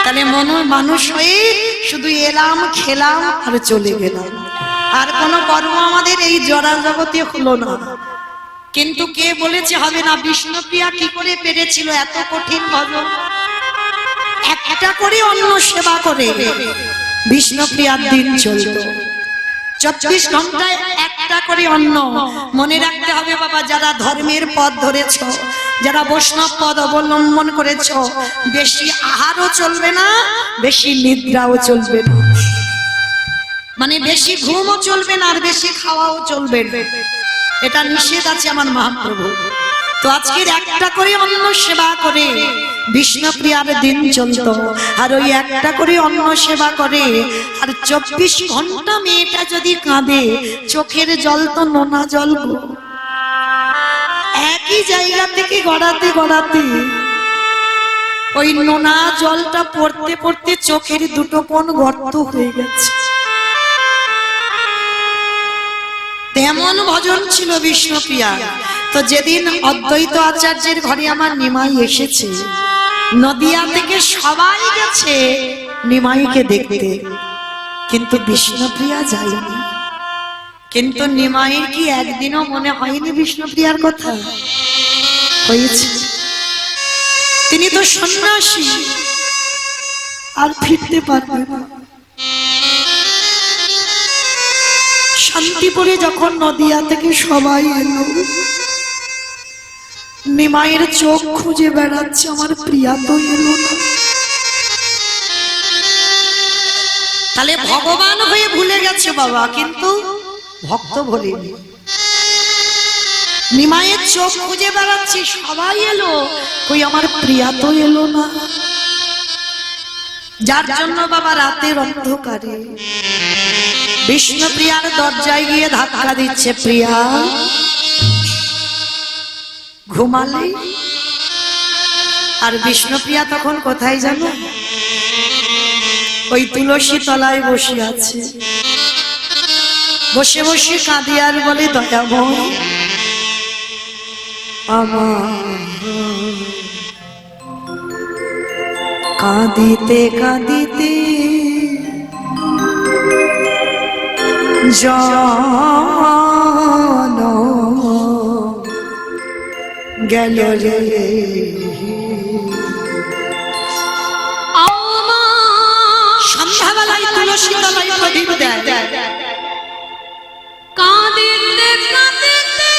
তাহলে মানুষ হয়ে শুধু এলাম খেলাম আর চলে গেলাম, আর কোনো কর্ম আমাদের এই জড়া জগতে হলো না। কিন্তু কে বলেছে হবে না? বিষ্ণুপ্রিয়া কি করে পেরেছিল এত কঠিন ভজন? একটা করে অন্ন সেবা করে বিষ্ণুপ্রিয়ার দিন চলত। 24 ঘন্টায় একটা করে অন্ন। মনে রাখতে হবে বাবা, যারা ধর্মের পথ ধরেছ, যারা বৈষ্ণব পদ অবলম্বন করেছ, বেশি আহারও চলবে না, বেশি নিদ্রাও চলবে না, মানে বেশি ঘুমও চলবে না, আর বেশি খাওয়াও চলবে না। এটা নিষেধ আছে আমার মহাপ্রভু। তো আজকের একটা করে অন্ন সেবা করে বিষ্ণুপ্রিয়ার দিন চলত। আর ওই একটা করে অন্ন সেবা করে, আর 24 ঘন্টা মেয়েটা যদি কাঁদে, চোখের জল তো নোনা জল, একই জায়গা থেকে গড়াতে গড়াতে ওই নোনা জলটা পড়তে পড়তে চোখের 2 কোণ গর্ত হয়ে গেছে। তেমন ভজন ছিল বিষ্ণুপ্রিয়া। তো যেদিন অদ্বৈত আচার্যের ঘরে আমার নিমাই এসেছে, নদিয়া থেকে সবাই গেছে নিমাইকে দেখতে। কিন্তু বিষ্ণুপ্রিয়া যায়নি। কিন্তু নিমাইয়ের কি একদিনও মনে হয়নি বিষ্ণুপ্রিয়ার কথা? হয়েছে। তিনি তো সন্ন্যাসী, আর ফিরতে পারবে না। শান্তিপুরে যখন নদিয়া থেকে সবাই এলো, নিমাইয়ের চোখ খুঁজে বেড়াচ্ছে, আমার প্রিয়া তো এলো না। তাহলে ভগবান হয়ে ভুলে গেছে বাবা, কিন্তু ভক্ত ভুলেনি। নিমাইয়ের চোখ খুঁজে বেড়াচ্ছে, সবাই এলো, কই আমার প্রিয়া তো এলো না। যার জন্য বাবা রাতের অন্ধকারে বিষ্ণুপ্রিয়ার দরজায় গিয়ে ধাক্কা দিচ্ছে, প্রিয়া ঘুমালে। আর বিষ্ণুপ্রিয়া তখন কোথায় জানো? ওই তুলসী তলায় বসে আছে। বসে বসে কাঁদি আর বলে, দয়াময় আমার কাঁদিতে কাঁদিতে জন গেল রে। সন্ধ্যাবেলায় তুলসী তলায় প্রদীপ দেয়। কাঁদিতে কাঁদিতে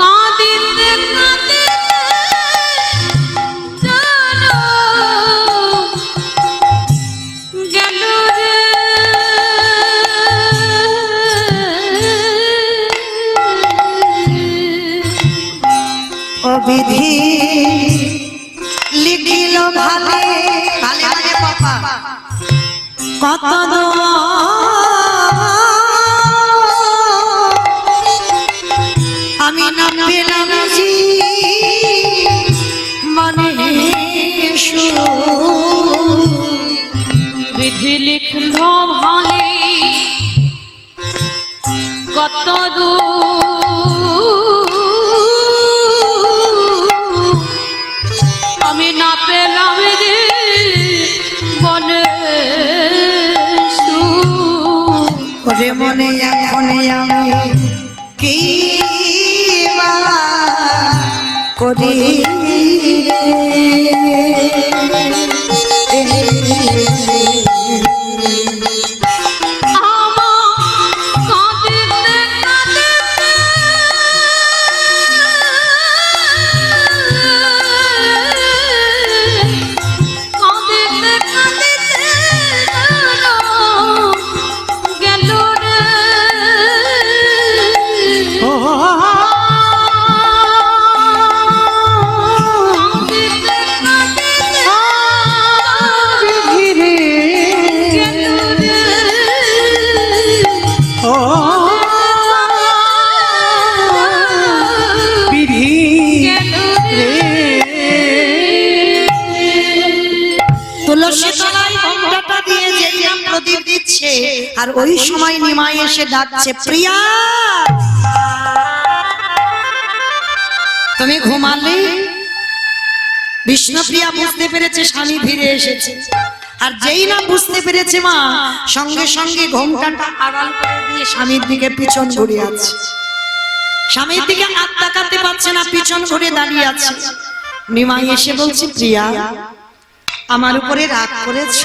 কাঁদিতে কাঁদিতে জানো গেল রে। অবিধি লিখিল ভালে ভালে ভালে পাপা কত দোয়া আমি না পেলাম জি মানে বিধি লিখল ভালে কত আমি না পেলাম রে বলে ওরে মনে এখন আমি কি বা করি আর ওই সময় নিমাই এসে ডাকছে, প্রিয়া তুমি ঘুমালে। বিষ্ণুপ্রিয়া বুঝতে পেরেছে স্বামী ফিরে এসেছে, আর যেই না বুঝতে পেরেছে মা, সঙ্গে সঙ্গে ঘোমটাটা আড়াল করে দিয়ে স্বামীর দিকে পিছন ঘুরে আছে। স্বামীর দিকে হাত তাকাতে পারছে না, পিছন ঘুরে দাঁড়িয়ে আছে। নিমাই এসে বলছে, প্রিয়া আমার উপরে রাগ করেছ,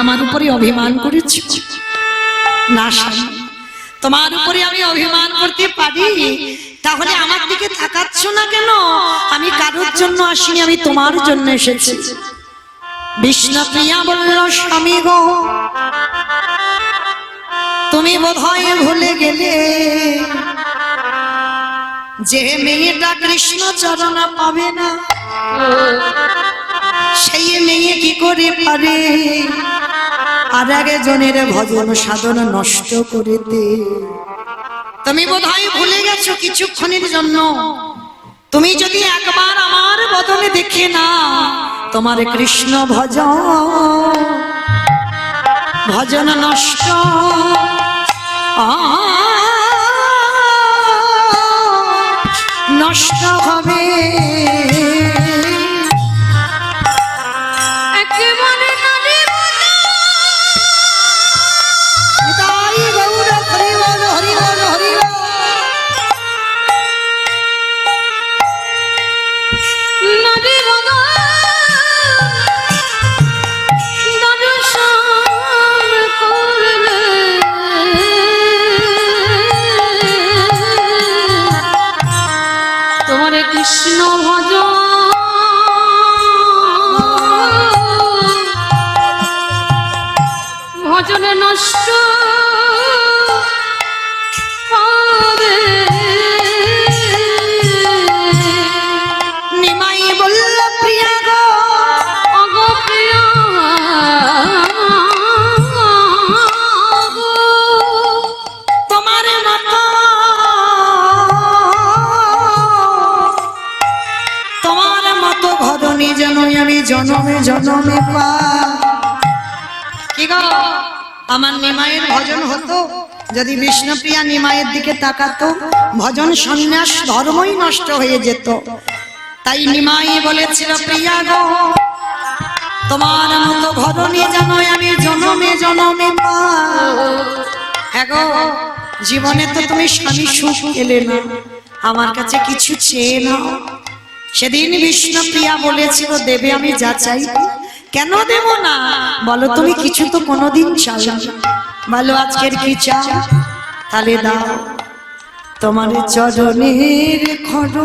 আমার উপরে অভিমান করেছ? না স্বামী, তোমার উপরে আমি অভিমান করতে পারি, তাহলে আমার দিকে তাকাচ্ছ না কেন? আমি কারোর জন্য আসিনি, আমি তোমার জন্য এসেছি। বিষ্ণুপ্রিয়া বলল, স্বামী গো তুমি বোধহয় ভুলে গেলে যে মেয়েটা কৃষ্ণ চরণ পাবে না, সেই মেয়ে কি করে পারে আর একজনের ভজন সাধন নষ্ট করে দে? তুমি বোধহয় ভুলে গেছো কিছুক্ষণের জন্য, তুমি যদি একবার আমার বদনে দেখে না, তোমার কৃষ্ণ ভজন নষ্ট নষ্ট হবে। একেবারে নারী নিতাই গৌর হরি বল হরি বল হরি বল। নারী দর্শন করলে তোমার কৃষ্ণ ভজন ভজনে নষ্ট হবে। নিমাই বলল প্রিয়া গো অগো প্রিয়া গো, তোমার মতো তোমার মতো ঘরণী যেন আমি জনমে জনমে পাই। কি গো আমার নিমাইয়ের ভজন হতো যদি বিষ্ণুপ্রিয়া নিমাইয়ের দিকে তাকাতো ভজন সন্ন্যাস ধর্মই নষ্ট হয়ে যেত। তাই নিমাই বলেছিল প্রিয়া গো তোমার মতো ঘরণী যেন আমি জনমে জনমে পাই। হ্যাঁ গো জীবনে তো তুমি স্বামী সুখ পেলে না, আমার কাছে কিছু চেয়ে নাও। সেদিন বিষ্ণুপ্রিয়া বলেছিল দেবে, আমি যা চাই। কেন দেব না বলো, তুমি কিছু তো কোনোদিন চাও না। বলো আজকের কি চাও, তাহলে দাও। তোমার চরণের খড়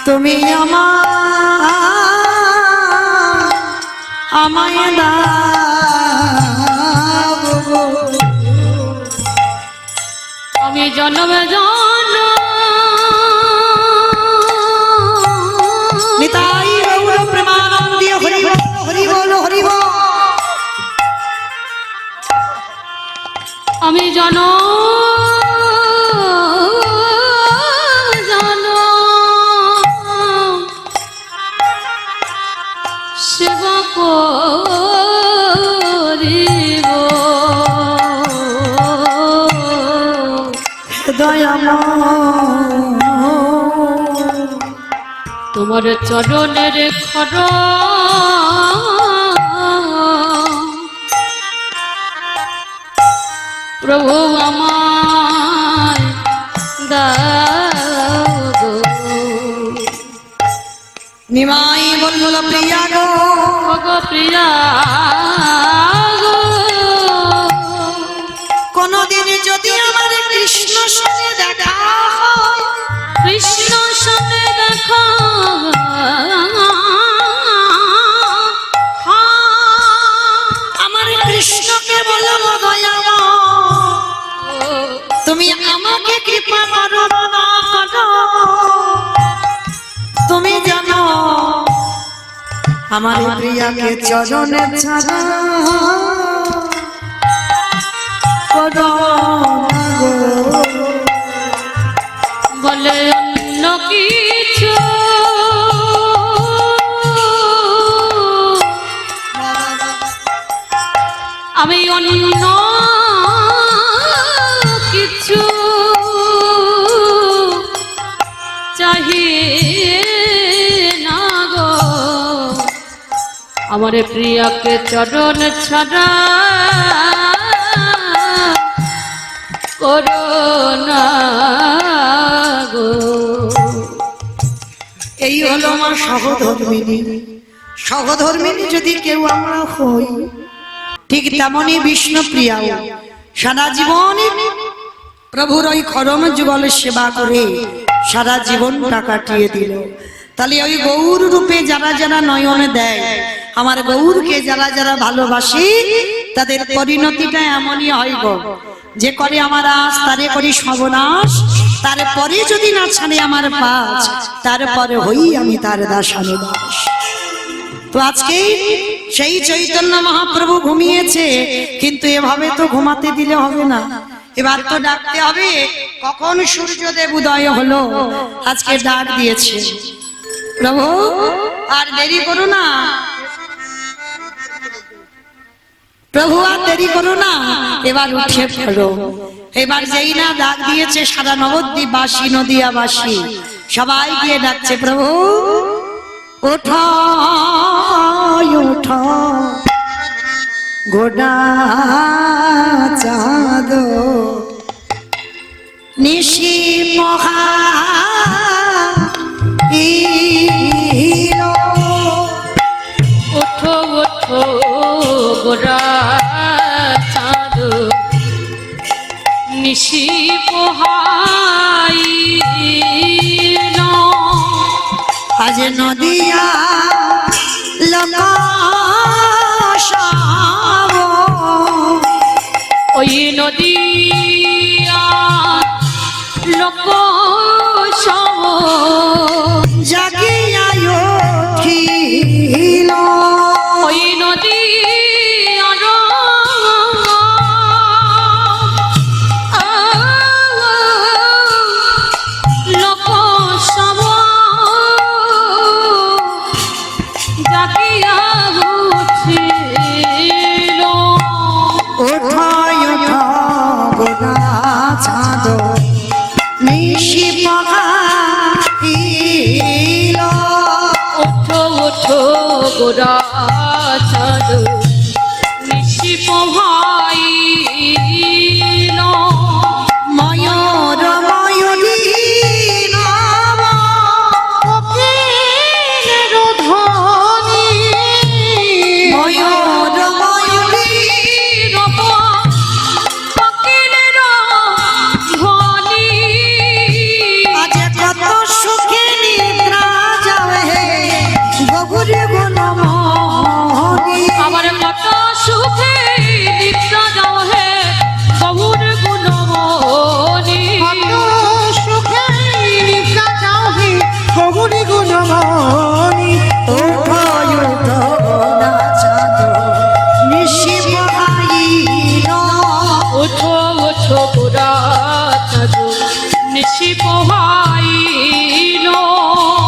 তুমি আমায় দাও গো। আমি জনমে জন নিতাই গৌর প্রেমানন্দে হরি বল হরি বল হরি বল। আমি জন সেবা করিব তোমার চরণের খর প্রভু আমায় দাও গো। নিমাই বলল প্রিয়া গো গো প্রিয়া গো, কোনদিন যদি আমার কৃষ্ণ সঙ্গে দেখা হয়, কৃষ্ণ সঙ্গে দেখা আমার কৃষ্ণকে বলবো দয়াময় তুমি আমাকে কৃপা করো না করো। তুমি জানো আমার প্রিয়াকে চরণে ছাড়া করো না গো। বলে অন্য কিছু আমি অন্য কিছু চাহি না গো। আমার প্রিয়াকে চরণ ছাড়া করো না গো। এই হলো আমার সহধর্মিনী। সহধর্মিনী যদি কেউ আমরা হই, ঠিক তেমনই বিষ্ণুপ্রিয়াও সারা জীবন প্রভুর ওই খরম যুগল সেবা করে সারা জীবনটা কাটিয়ে দিল। তাহলে ওই গৌর রূপে যারা যারা নয়ন দেয়, আমার গৌরকে যারা যারা ভালোবাসে, তাদের পরিণতিটা এমনই হয় গো, যে করে আমার আশ তারে করি সর্বনাশ, তারপরে যদি না ছাড়ে আমার পাঁচ, তারপরে হই আমি তার দাসানে দাস। তো আজকে সেই চৈতন্য মহাপ্রভু ঘুমিয়েছে, কিন্তু এভাবে তো ঘুমাতে দিলে হবে না, এবার তো ডাকতে হবে। কখন সূর্যদেব উদয় হলো, আজকে ডাক দিয়েছে প্রভু, আর দেরি করো না। প্রভু আর দেরি করো না, এবার উঠে পড়ো। এবার যেই না ডাক দিয়েছে সারা নবদ্বীপবাসী নদিয়াবাসী সবাই গিয়ে ডাকছে, প্রভু ওঠো ওঠো গোডা চাঁদ নিশি মহা ওঠো ওঠো গোরা চাঁদ নিশি পোহাই আজ নদিয়া ওই নদিয়া লোক সম জাগিয়া উঠিল ওই নদী লোক সম জাগিয়া উঠিল ওঠায় ওঠা গোনা চাঁদ নিশি পকাইল ওঠো ওঠো গোরা চাঁদ নিশি পোহাইল ময়ূর ময়ূরী নাম কোকিলের ধ্বনি ময়ূর ময়ূরী রব কোকিলের ধ্বনি আজ কত সুখে নিদ্রা যাবে গগুরে গুণমণি আমার কত সুখে নিদ্রা যাও হে বহুর গুণমণি কত সুখে নিদ্রা যাও হে গৌরী গুণমণি ওঠায় ওঠা গোনা চাঁদ নিশি পকাইল ওঠো ওঠো গোরা চাঁদ নিশি পোহাইল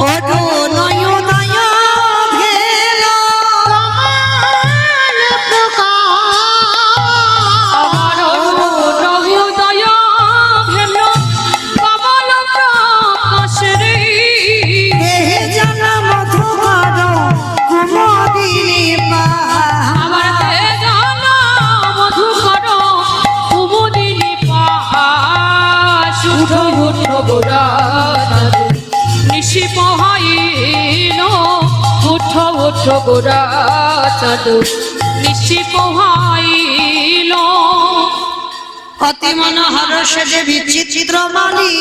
ওঠো নয়নয় ভেল কমল প্রকাশ আমার হৃদয় ভেল কমল প্রকাশ রে দেহে জানা মধুকর কুমদিনী পা আমার জানা মধুকর কুমুদিনী পাশ উঠো উঠো গোরা চাঁদ নিশি পোহাইল উঠো উঠো গোরা চাঁদ নিশি পোহাইল অতি মনোহর সেজে বিচিত্র মালি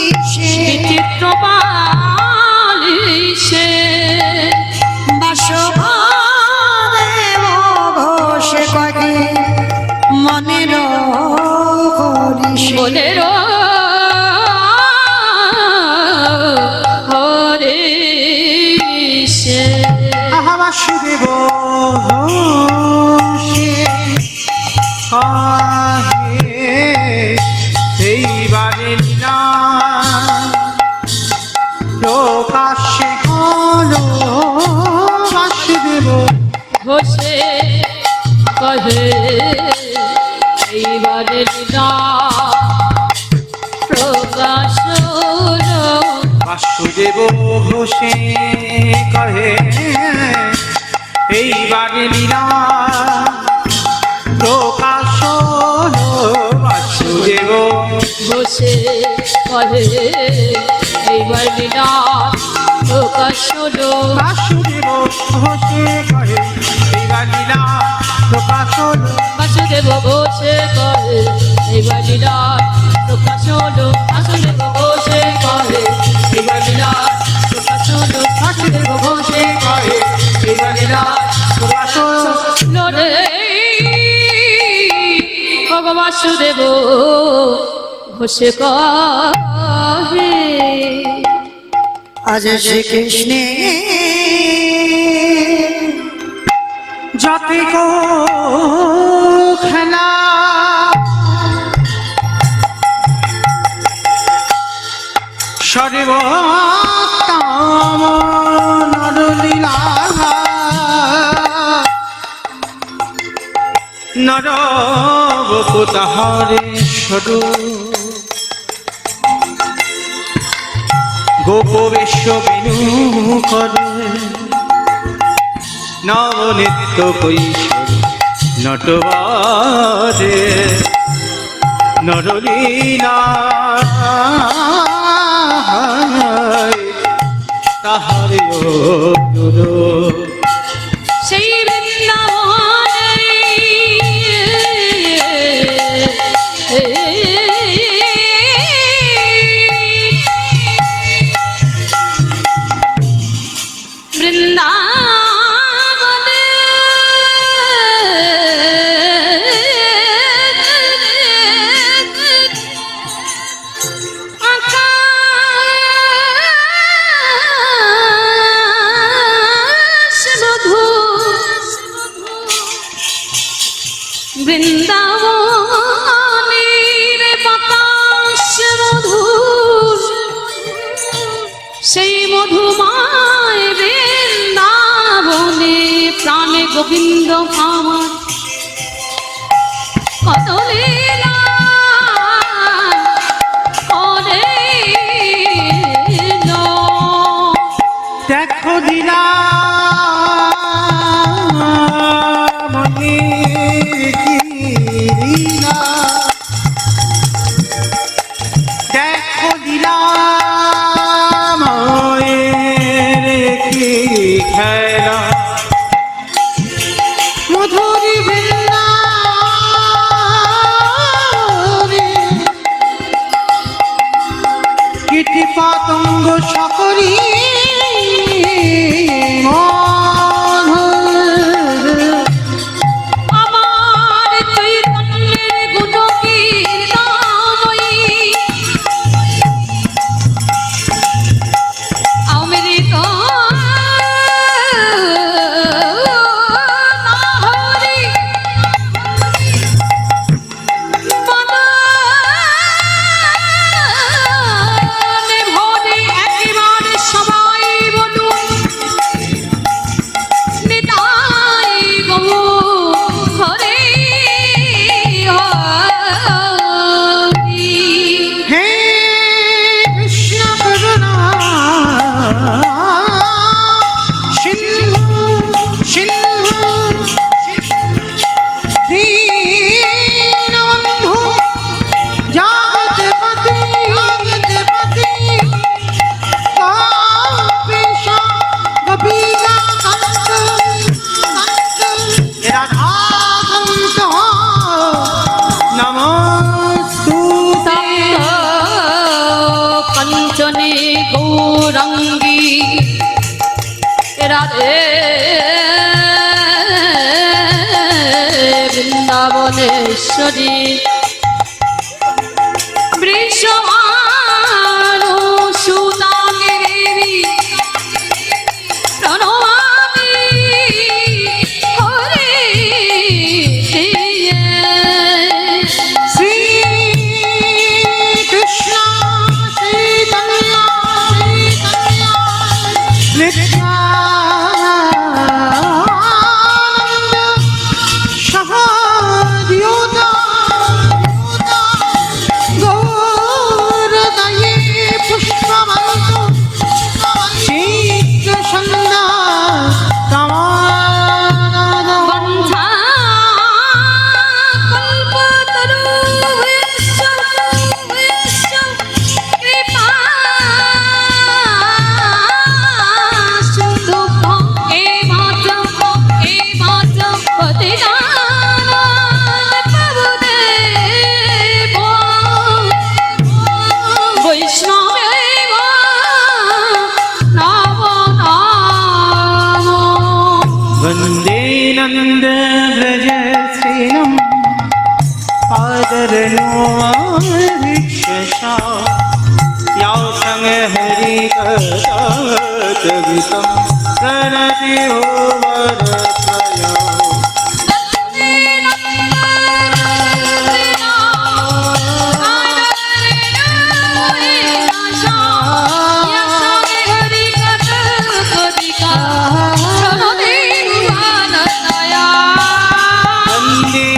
বিচিত্র বালিশে বাসবাদেব ঘোষে কহে মনের হরিষে বলে হরে সে আহা বাসুদেব সে কাহে এইবারে লীলা প্রকাশ্যে হলো বাসুদেব ঘোষে কহে এইবারে লীলা প্রকাশ হলো। বাসুদেব ঘোষে কহে এইবারে লীলা প্রকাশ হলো বাসুদেব ঘোষে কহে এইবার লীলা প্রকাশ হলো। বাসুদেব ঘোষে কহে এইবার লীলা প্রকাশ হলো বাসুদেব ঘোষে কহে এইবার লীলা প্রকাশ হলো। বাসুদেব ঘোষে কহে এইবার লীলা প্রকাশ হলো। বাসুদেব ঘোষে কহে এইবার লীলা প্রকাশ হলো রে ভগবাসুদেব ঘোষে কহে আজ শ্রীকৃষ্ণে যাতে গো খেলা সর্বোত্তম নরলীলা নরব তাহারে স্বরূপ গোপবেশ বিনু করে নবনিত্য কৈশোর নটবারে নরলীলা তাহারে অদূর সেই বৃন্দাবনে আকাশ মধু বৃন্দাবনের বাতাস মধুর সেই মধুময় বৃন্দাবনে প্রাণে গোবিন্দ আমার কত লীলা করেন। দেখো দিলা দেখো দিলা খেলা মধুরী বৃন্দাবনে কীটি পতঙ্গ সকরি আমার চৈতন্যের গুণ কীর্তনময়ী অমৃত নাহরি মনে ভরে একেবারে সবাই বলুন নিতাই গৌর হরে হরি। হে কৃষ্ণ করুণা সিন্ধু সিন্ধু দীনবন্ধু জগৎপতি গোপীশ গোপিকা কান্ত রাধাকান্ত নমস্তুতে কাঞ্চনে গৌরাঙ্গী রাধে বৃন্দাবনেশ্বরী বৃষভানু সুতাঙ্গে দেবী প্রণমামি হরে শ্রী কৃষ্ণ চৈতন্য নিত্যানন্দ সহদিয়ত গৌরদয়ে পুষ্পবন্ত চিত্তসন্দ তমানদ বন্ধা কল্পতরুভ্যশ্চ কৃপা সিন্ধুভ্যং এমাত্রং পতিতানাং প্রভুদেব বৈষ্ণবেব নমো নমো। वन्दे नन्दव्रजश्रीनं पादरनोमाभिक्षसा यासं हरिकथातवितं प्रणति हो वरत्रया वन्दे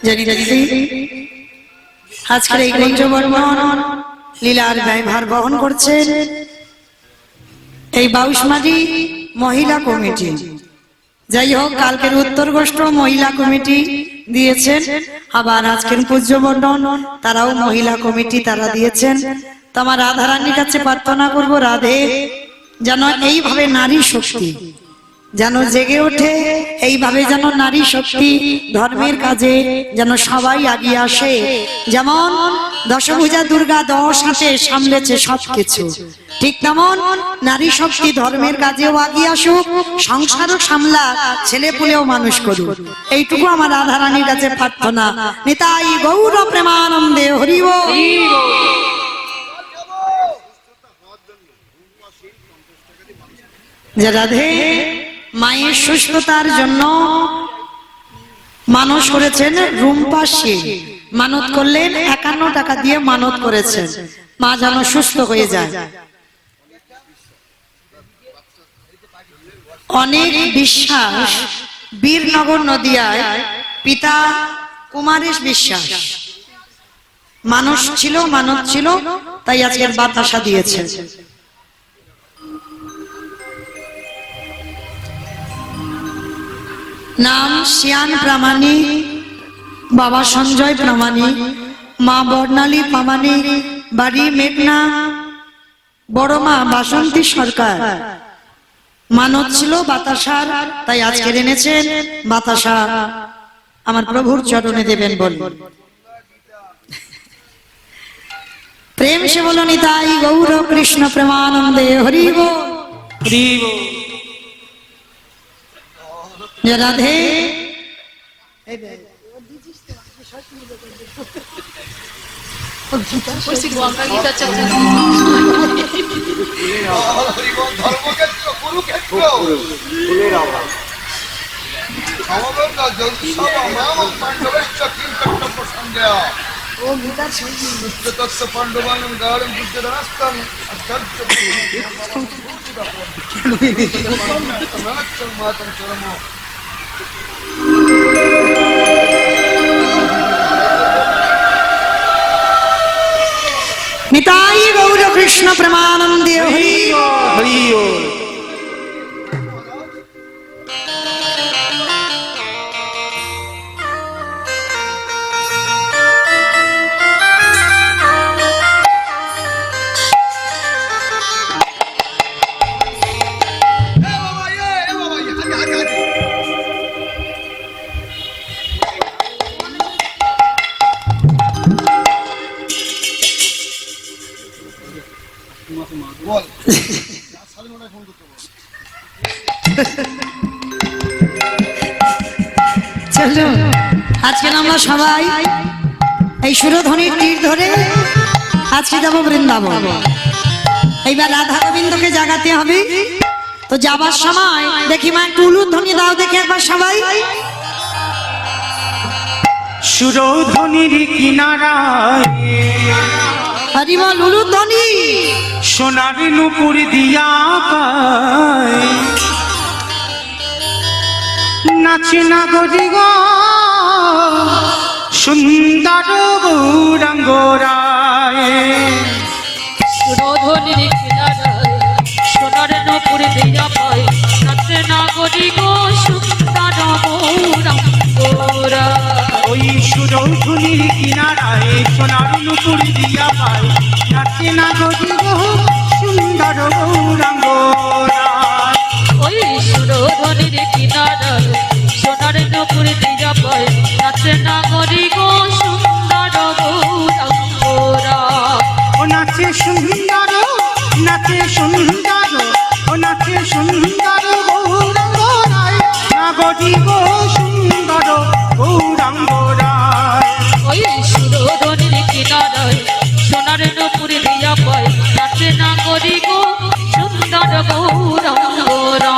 জানি আজকের এই গুঞ্জবর্মন লীলার ব্যয়ভার বহন করছেন এই বাউশমারি মহিলা কমিটি। যাই হোক, কালকের উত্তর গোষ্ঠ মহিলা কমিটি দিয়েছেন, আবার আজকের পূজ্য মণ্ডল তারাও মহিলা কমিটি তারা দিয়েছেন। তো আমার রাধারানীর কাছে প্রার্থনা করব, রাধে যেন এইভাবে নারী শক্তি যেন জেগে ওঠে, এইভাবে যেন নারী শক্তি ধর্মের কাজে যেন সবাই আগিয়ে আসে। যেমন দশভুজা দুর্গা 10 হাতে সামলেছে সবকিছু, ঠিক তেমন নারী শক্তি ধর্মের কাজেও আগিয়ে আসুক, সংসারও সামলা, ছেলে পুলেও মানুষ করুক। এইটুকু আমার রাধারানীর কাছে প্রার্থনা। নিতাই গৌর প্রেমানন্দে হরি বল। যে রাধে মায়ের সুস্থতার জন্য মানত করেছেন রুম্পা সিং, মানত করলেন 51 টাকা দিয়ে মানত করেছেন, মা যেন সুস্থ হয়ে যায়। অনেক বিশ্বাস বীরনগর নদিয়ায় পিতা কুমারেশ বিশ্বাস মানুষ ছিল, মানত ছিল, তাই আজকের বাতাসা দিয়েছে। নাম শিয়ান প্রামাণিক, বাবা সঞ্জয় প্রামাণিক, মা বর্ণালী প্রামাণিক, বাড়ি মেঘনা, বড় মা বাসন্তী সরকার। মানত ছিল বাতাসার, তাই আজকে এনেছেন বাতাসা আমার প্রভুর চরণে দেবেন বল। প্রেম সে বলো নিতাই গৌর কৃষ্ণ প্রেমানন্দে হরি বল। হরি বল। রাধে ধর্মক্ষেত্র কুরুক্ষেত্র সমবেত জ্যোতিষব মামং পাণ্ডবেশ্চ কিং কর্তব্য সঞ্জয় তত্ত্ব পাণ্ডবানং গাঢ়ং বুদ্ধরাস্তাং আচার্য মাতং চরম। নিতাই গৌর কৃষ্ণ প্রেমানন্দে হরি বল। হরি বল। চলো আজকে আমরা সবাই এই সুরধ্বনির তীর ধরে আজকে যাব বৃন্দাবন। এইবার রাধা গোবিন্দকে জাগাতে হবে, তো যাবার সময় দেখি মা একটু উলুধ্বনি দাও দেখি একবার সবাই। সুরধ্বনির কিনারায় হরি বল উলুধ্বনি। সোনার নুপুর দিয়া পায় নাচে না গরি গো সুন্দর গৌরাঙ্গরায়। সুরধ্বনির কিনারায় সোনার নূপুর দিয়া পায় নাচে না গরি গো সুন্দর গৌরাঙ্গরা। ওই সুরধ্বনির কিনারায় সোনার নুপুর দিয়া পায় নাচে না গরি গো সুন্দর গৌরাঙ্গরায়। ওই সুরধ্বনির কিনারায় সোনার নূপুর দিয়া পায় নাচে না গরি গো সুন্দর গৌরাঙ্গরা। ও নাচে সুন্দর, নাচে সুন্দর, ও নাচে সুন্দর গৌরাঙ্গরায়, নাগরি গো সুন্দর গৌরাঙ্গরায়। ওই সুরধ্বনির কিনারায় সোনার নূপুর দিয়া পায় নাচে না গরি গো সুন্দর গৌরাঙ্গরা।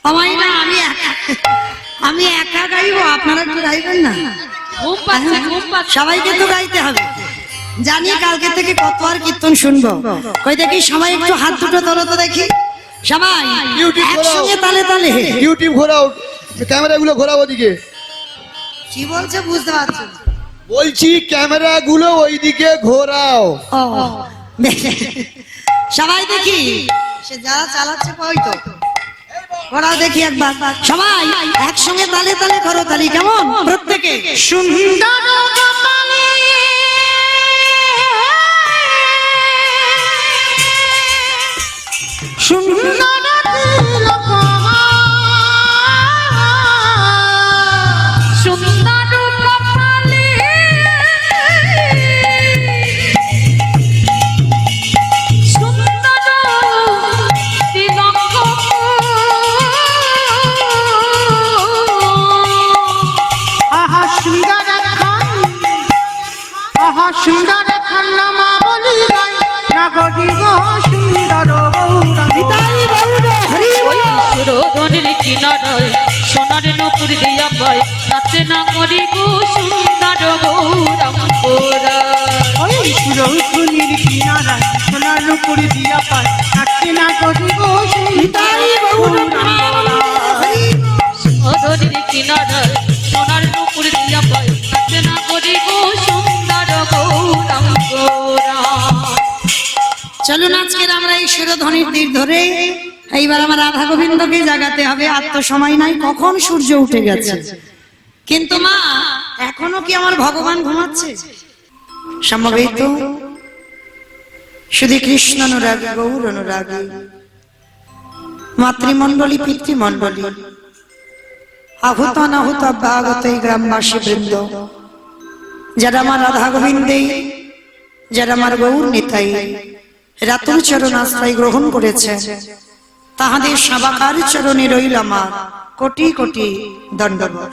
আমায় না আমি একা গাইবো, আপনারা একটু গাইবেন না? ঘুম পাচ্ছে, ঘুম পাচ্ছে। সবাইকে তো গাইতে হবে, জানি কালকে থেকে কত আর কীর্তন শুনবো। কই দেখি সবাই একটু হাত দুটো তোলো তো দেখি, সবাই ইউটিউব ঘোরাও। একসঙ্গে তালে তালে। ইউটিউব ঘোরাও, ক্যামেরাগুলো ঘোরাও ওদিকে। কি বলছে বুঝতে পারছো না? বলছি ক্যামেরা গুলো ওইদিকে ঘোরাও। ও সবাই দেখি, সে যারা চালাচ্ছে কই তো ওরাও দেখি একবার। সবাই একসঙ্গে তালে তালে করো তালি, কেমন প্রত্যেকে? সুন্দর কপালে সুন্দর তিলক, সুন্দর কপালে সুন্দর তিলক, আহা সুন্দর খান, আহা সুন্দর খান নামা বলি গাই, নাগরি গো সুন্দর ওই সুরধনের কিনারায় সোনার নুপুর দিয়া পায়, নাচে না করি গো সুন্দর গৌরাঙ্গরা। ওই সুরধুনির কিনারায় সোনার নুপুর দিয়া পায়, নাচে না গরি গো সুন্দর সুরধনের কিনারায় সোনার নুপুর দিয়া পায়, নাচে না করি গো সুন্দর গৌরাঙ্গরা। চলুন আজকের আমরা এই সুরধ্বনির তীর ধরে এইবার আমার রাধা গোবিন্দকে জাগাতে হবে। আর তো সময় নাই, কখন সূর্য উঠে গেছে। কিন্তু মা, এখনো কি আমার ভগবান ঘুমাচ্ছে? সম্ভবত শুধু কৃষ্ণ অনুরাগী, গৌর অনুরাগী, মাতৃমণ্ডলী পিতৃমণ্ডলী, আহুত অনাহুত অব্যাহত এই গ্রামবাসী বৃন্দ, যারা আমার রাধা গোবিন্দে, যারা আমার গৌর নিতাই রাতুল চরণ আশ্রয় গ্রহণ করেছে, তাহাদের সাবাকার চরণে রইল আমার কোটি কোটি দণ্ডবত।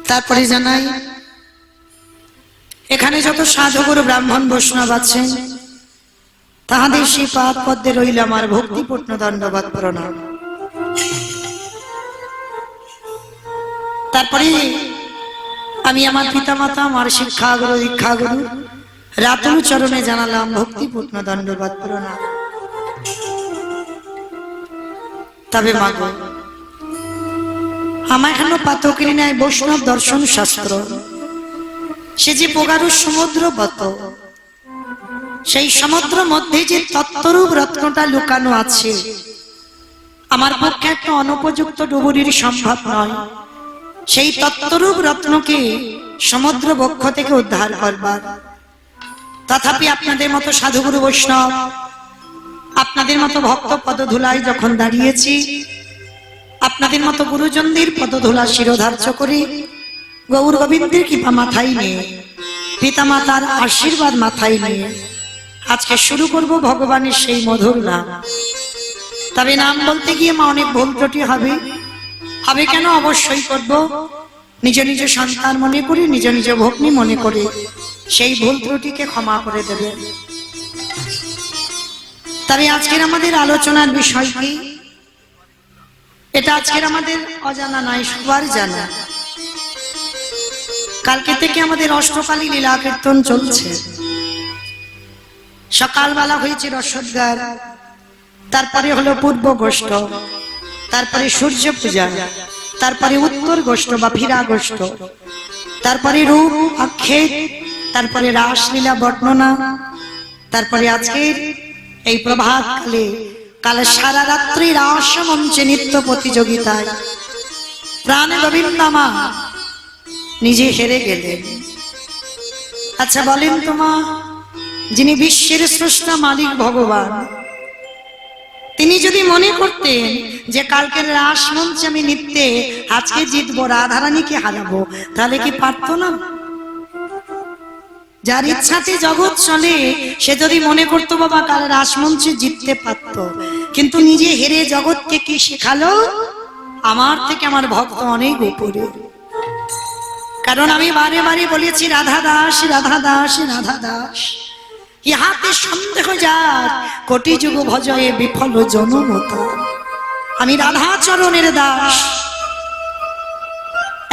তারপরে জানাই, এখানে যত সাধুগুরু ব্রাহ্মণ বৈষ্ণব আছেন, তাহাদের সেই পাদ পদ্মে রইল আমার ভক্তিপূর্ণ দণ্ডবত প্রণাম। তারপরে আমি আমার পিতামাতা, আমার শিক্ষাগুরু, দীক্ষাগুরু রাতুল চরণে জানালাম ভক্তিপূর্ণ দণ্ডবত প্রণাম। তবে মাগো, আমার এখনো পাতকিনী নাই বৈষ্ণব দর্শন শাস্ত্র, সে যে প্রগাঢ় সমুদ্রবত, সেই সমুদ্র মধ্যে যে তত্ত্বরূপ রত্নটা লুকানো আছে, আমার পক্ষে একটা অনুপযুক্ত ডুবুরির সম্ভব নয়। সেই তত্ত্বরূপ রত্নকে সমুদ্র বক্ষ থেকে উদ্ধার করবার। তথাপি আপনাদের মতো সাধুগুরু বৈষ্ণব, আপনাদের মতো ভক্ত পদধূলায় যখন দাঁড়িয়েছি, আপনাদের মতো গুরুজনদের পদধূলা শিরোধার্য করে, গৌর গোবিন্দের কৃপা মাথায় নিয়ে, পিতামাতার আশীর্বাদ মাথায় নিয়ে আজকে শুরু করব ভগবানের সেই মধুর নাম। তবে নাম বলতে গিয়ে মা অনেক ভুল ত্রুটি হবে। হবে কেন? অবশ্যই করব। নিজ নিজ সন্তান মনে করি, নিজ নিজ ভগ্নী মনে করি, সেই ভুল ত্রুটিকে ক্ষমা করে দেবে। তবে আজকের আমাদের আলোচনার বিষয় কি? এটা আজকের আমাদের অজানা নয়, সবার জানা। কালকে থেকে আমাদের অষ্টকালী লীলা কীর্তন চলছে। সকালবেলা হয়েছে রসদগার, তারপরে হলো পূর্ব গোষ্ঠ, তারপরে সূর্য পূজা, তারপরে উত্তর গোষ্ঠ বা ফিরা গোষ্ঠ, তারপরে রূপ আক্ষেপ, তারপরে রাসলীলা বর্ণনা, তারপরে আজকের এই প্রভাত কালে, কালে সারা রাত্রি রাস মঞ্চে নৃত্য প্রতিযোগিতায় প্রাণ গোবিন্দমা নিজে হেরে গেলেন। আচ্ছা বলেন তোমা, যিনি বিশ্বের স্রষ্টা মালিক ভগবান, তিনি যদি মনে করতেন যে কালকের রাস মঞ্চে আমি নৃত্যে আজকে জিতবো, রাধারানীকে হারাবো, তাহলে কি পারত না? যার ইচ্ছাতে জগৎ চলে, সে যদি মনে করতো বাবা কাল রাস মঞ্চে জিততে পারত, কিন্তু নিজে হেরে জগৎকে কি শেখালো? আমার থেকে আমার ভক্ত অনেক উপরে। কারণ আমি বারে বারে বলেছি, রাধা দাস, রাধা দাস, রাধা দাস, ইহাতে সন্দেহ যার কোটি যুগ ভজয়ে বিফল জনমত। আমি রাধা চরণের দাস।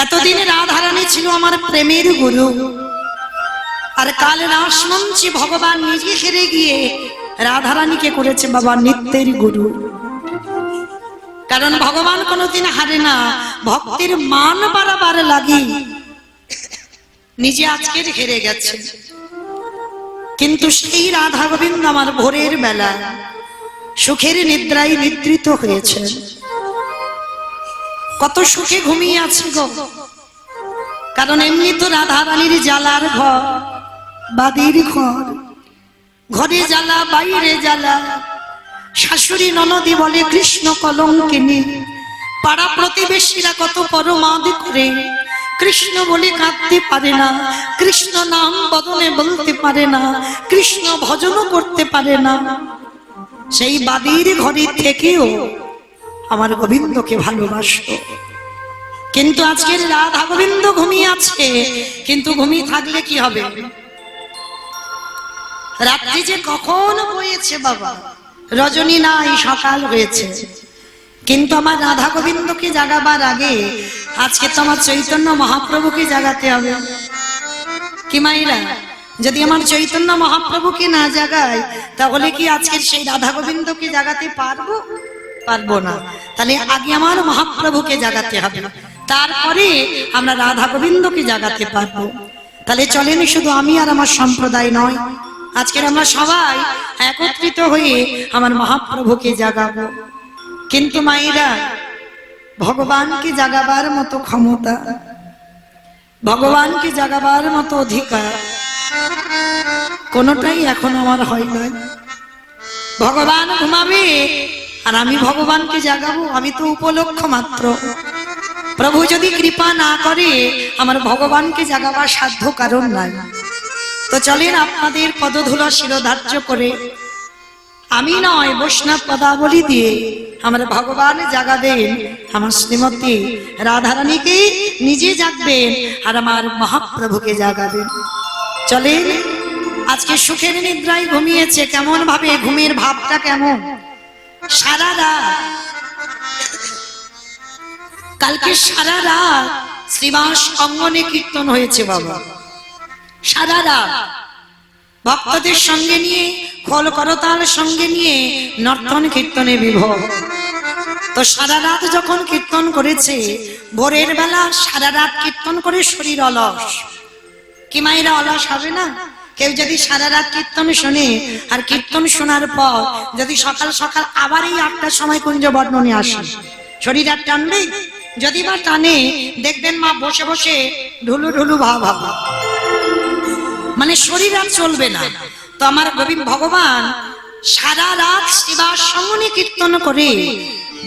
এতদিনে রাধারানী ছিল আমার প্রেমের গুরু, আর কাল রাসমঞ্চে ভগবান নিজে হেরে গিয়ে রাধারানীকে করেছে বাবা নিত্যের গুরু। কারণ ভগবান কোনোদিন হারে না, ভক্তির মান বাড়াবার লাগি নিজে আজকের হেরে গেছে। কিন্তু সেই রাধা গোবিন্দ আমার ভোরের বেলা সুখের নিদ্রায় নিদ্রিত হয়েছে। কত সুখে ঘুমিয়ে আছে গো, কারণ এমনি তো রাধা রানীর জ্বালার ঘর, বাদির ঘর, ঘরে জ্বালা বাইরে জ্বালা। শাশুড়ি ননদি বলে কৃষ্ণ কলঙ্কিনী, পাড়া প্রতিবেশীরা কত পরমাদ করে, কৃষ্ণ বলে কাঁদতে পারে না, কৃষ্ণ নাম বদনে বলতে পারে না, কৃষ্ণ ভজনও করতে পারে না। সেই বাদির ঘরে থেকেও আমার গোবিন্দকে ভালোবাসতো। কিন্তু আজকের রাধা গোবিন্দ ঘুমিয়ে আছে, কিন্তু ঘুমিয়ে থাকলে কি হবে? রাত্রি যে কখন হয়েছে বাবা, রজনী নাই সকাল হয়েছে, কিন্তু আমার রাধা গোবিন্দকে জাগাবার আগে আজকে তো আমার চৈতন্য মহাপ্রভুকে জাগাতে হবে। কি মাইরা, যদি আমার চৈতন্য মহাপ্রভুকে না জাগাই তাহলে কি আজকের সেই রাধা গোবিন্দকে জাগাতে পারবো? পারবো না। তাহলে আগে আমার মহাপ্রভুকে জাগাতে হবে, তারপরে আমরা রাধা গোবিন্দকে জাগাতে পারবো। তাহলে চলেন, শুধু আমি আর আমার সম্প্রদায় নয়, আজকের আমরা সবাই একত্রিত হয়ে আমার মহাপ্রভুকে জাগাবো। কিন্তু মায়েরা, ভগবানকে জাগাবার মতো ক্ষমতা, ভগবানকে জাগাবার মতো অধিকার কোনোটাই এখন আমার হয় নাই। ভগবান ঘুমাবে আর আমি ভগবানকে জাগাবো, আমি তো উপলক্ষ মাত্র। প্রভু যদি কৃপা না করে আমার ভগবানকে জাগাবার সাধ্য কারণ নাই। তো চলেন, আপনাদের পদধূলা শিরোধার্য করে আমি নয় বৈষ্ণব পদাবলী দিয়ে আমার ভগবান জাগাবেন, আমার শ্রীমতী রাধারানীকে নিজে জাগবেন আর আমার মহাপ্রভুকে জাগাবেন। চলেন, আজকে সুখের নিদ্রায় ঘুমিয়েছে, কেমন ভাবে ঘুমের ভাবটা কেমন? সারা রাত, কালকে সারা রাত শ্রীবাস অঙ্গনে কীর্তন হয়েছে বাবা। সারা রাত ভক্তদের সঙ্গে নিয়ে, খোল করতাল সঙ্গে নিয়ে নর্তন কীর্তনে বিভোর। তো সারা রাত যখন কীর্তন করেছে, ভোরের বেলা সারা রাত কীর্তন করে শরীর অলস। কি মায়েরা অলস হবে না? কেউ যদি সারা রাত কীর্তন শোনে আর কীর্তন শোনার পর যদি সকাল সকাল আবার এই 8টার সময় কুঞ্জ বর্ণনে আসে, শরীর আর টানবে? যদি বা টানে, দেখবেন মা বসে বসে ঢুলু ঢুলু ভাব হবে, মানে শরীর আর চলবে না। তো আমার গোবিন্দ ভগবান সারা রাত শিবার সঙ্গে কীর্তন করে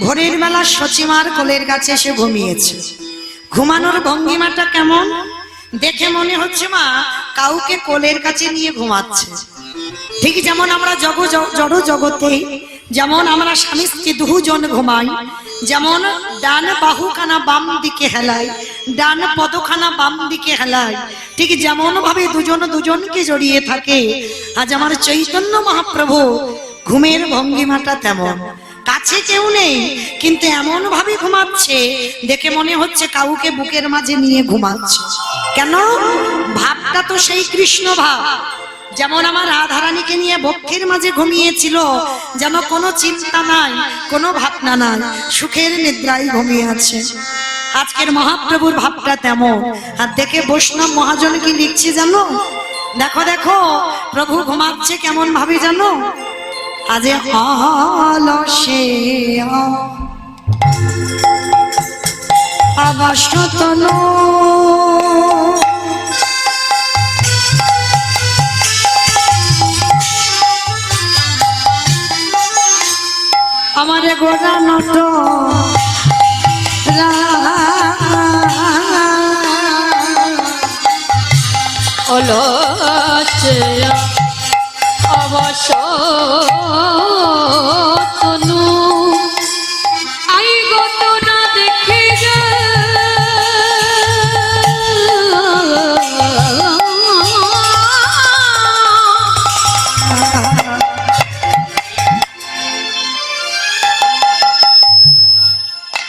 ভোরের বেলা সচিমার কোলের কাছে এসে ঘুমিয়েছে। ঘুমানোর ভঙ্গিমাটা কেমন দেখে মনে হচ্ছে মা কাউকে কোলের কাছে নিয়ে ঘুমাচ্ছে। ঠিক যেমন আমরা জড় জগতে যেমন আমরা স্বামী স্ত্রী দুজন ঘুমাই, যেমন ডান বাহুখানা বাম দিকে হেলাই, ডান পদখানা বাম দিকে হেলাই, ঠিক যেমন ভাবে দুজন দুজনকে জড়িয়ে থাকে, আজ আমার চৈতন্য মহাপ্রভু ঘুমের ভঙ্গিমাটা তেমন। কাছে কেউ নেই, কিন্তু এমন ভাবে ঘুমাচ্ছে দেখে মনে হচ্ছে কাউকে বুকের মাঝে নিয়ে ঘুমাচ্ছে। কেন? ভাবটা তো সেই কৃষ্ণ ভাব। যেমন আমার রাধারানীকে নিয়ে বক্ষের মাঝে ঘুমিয়েছিল, যেন কোনো চিন্তা নাই, কোনো ভাবনা নাই, সুখের নিদ্রায় ঘুমিয়ে আছে। আজকের মহাপ্রভুর ভাবটা তেমন। আর দেখে বৈষ্ণব মহাজন কি লিখছে জানো? দেখো দেখো প্রভু ঘুমাচ্ছে কেমন ভাবে জানো? আজ অলসে আবাসতন আমার গোড়া নট অলসে অবশ্য তনু আই ঘটনা দেখে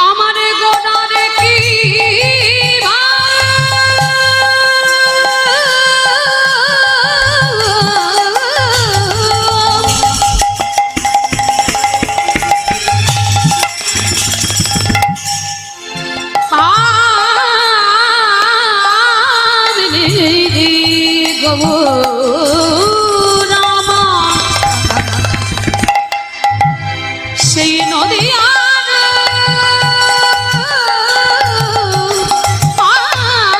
আমার গোড়ার কি রাম সেই নদিয়ার পারে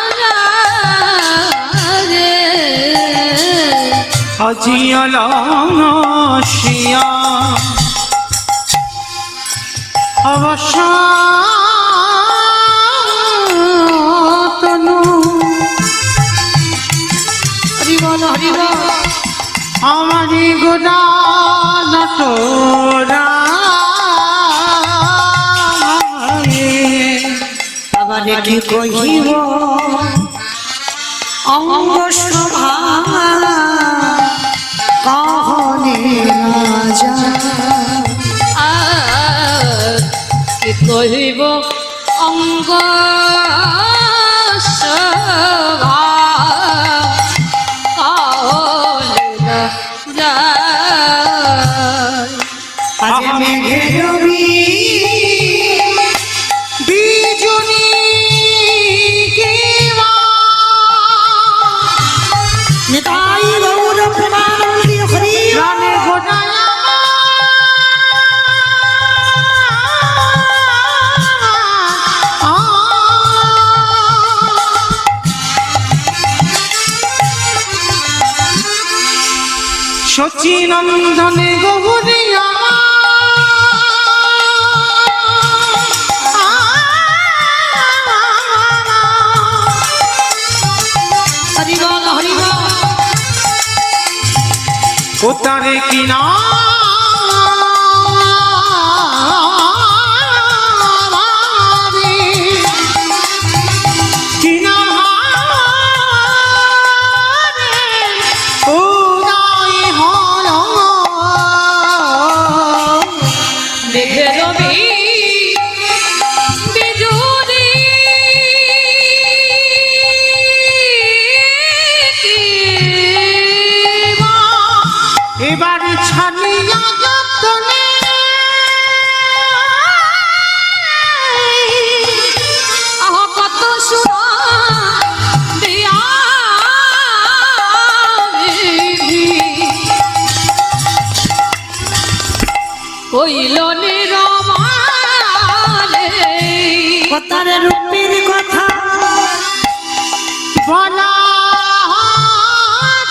আজিয়াল শিয়া অবসাতনু হরি বল হরি বল। আমারি গোদান তোরা আবার কি কহিব অঙ্গ শোভা কহনে রাজা। কি কহিব অঙ্গ শোভা কাহনে যায়। আজ মেঘে রবি বিজুনি কিবা নিতাই গৌর প্রেমানন্দী হরি রানে গোদায়া সচিনন্দনে গৌরিয়া হরি বল হরি বল। ও তারে কিনা মেঘে রবি বিজুলি কিবা এবার ছানিয়া যতনে আহ কত সুরা দিয়া কইল নিরমালে কথার রূপের কথা বলা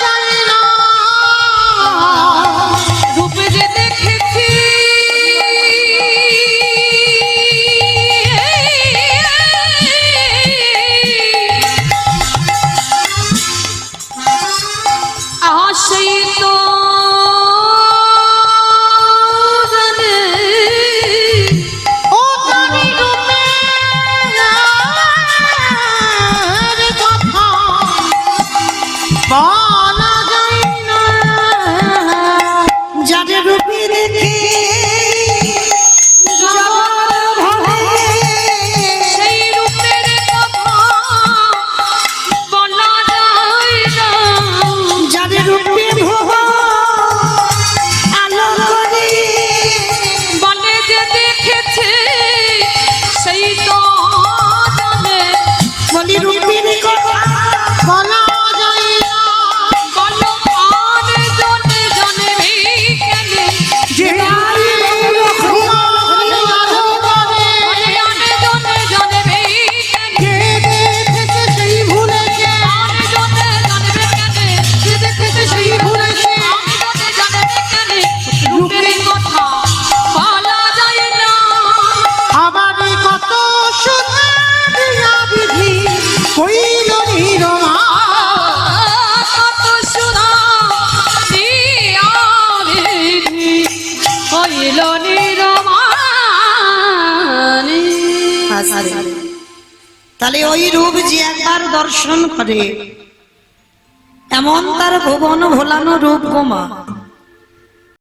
যায় না রূপে যে দেখেছি সেই তো জানে ও তারি রূপে কথা বলা যায় না যাদের রূপে দেখে জগৎ ভরে সেই রূপের কথা বলা যায় না যাদের রূপে ভোগ আলো করে বলে যে দেখেছে সেই তো জানে বলি রূপের কথা বলা যায় না বলো আর জনে জনে কেনে যে তাই গৌর হরি বল হরি বল। বলে আর জনে জনে কেনে যে দেখেছে সেই ভুলেছে আর জনে জনে কেনে যে দেখেছে সেই ভুলেছে আর জনে জনে কেনে রূপের কথা বলা যায় না আবার কত সোনা দিয়া বিধি কইল নিরমা কত সুরা দিয়া বিধি হইল নিরমানি। তাহলে ওই রূপ যে একবার দর্শন করে এমন তার ভুবন ভোলানো রূপ গোমা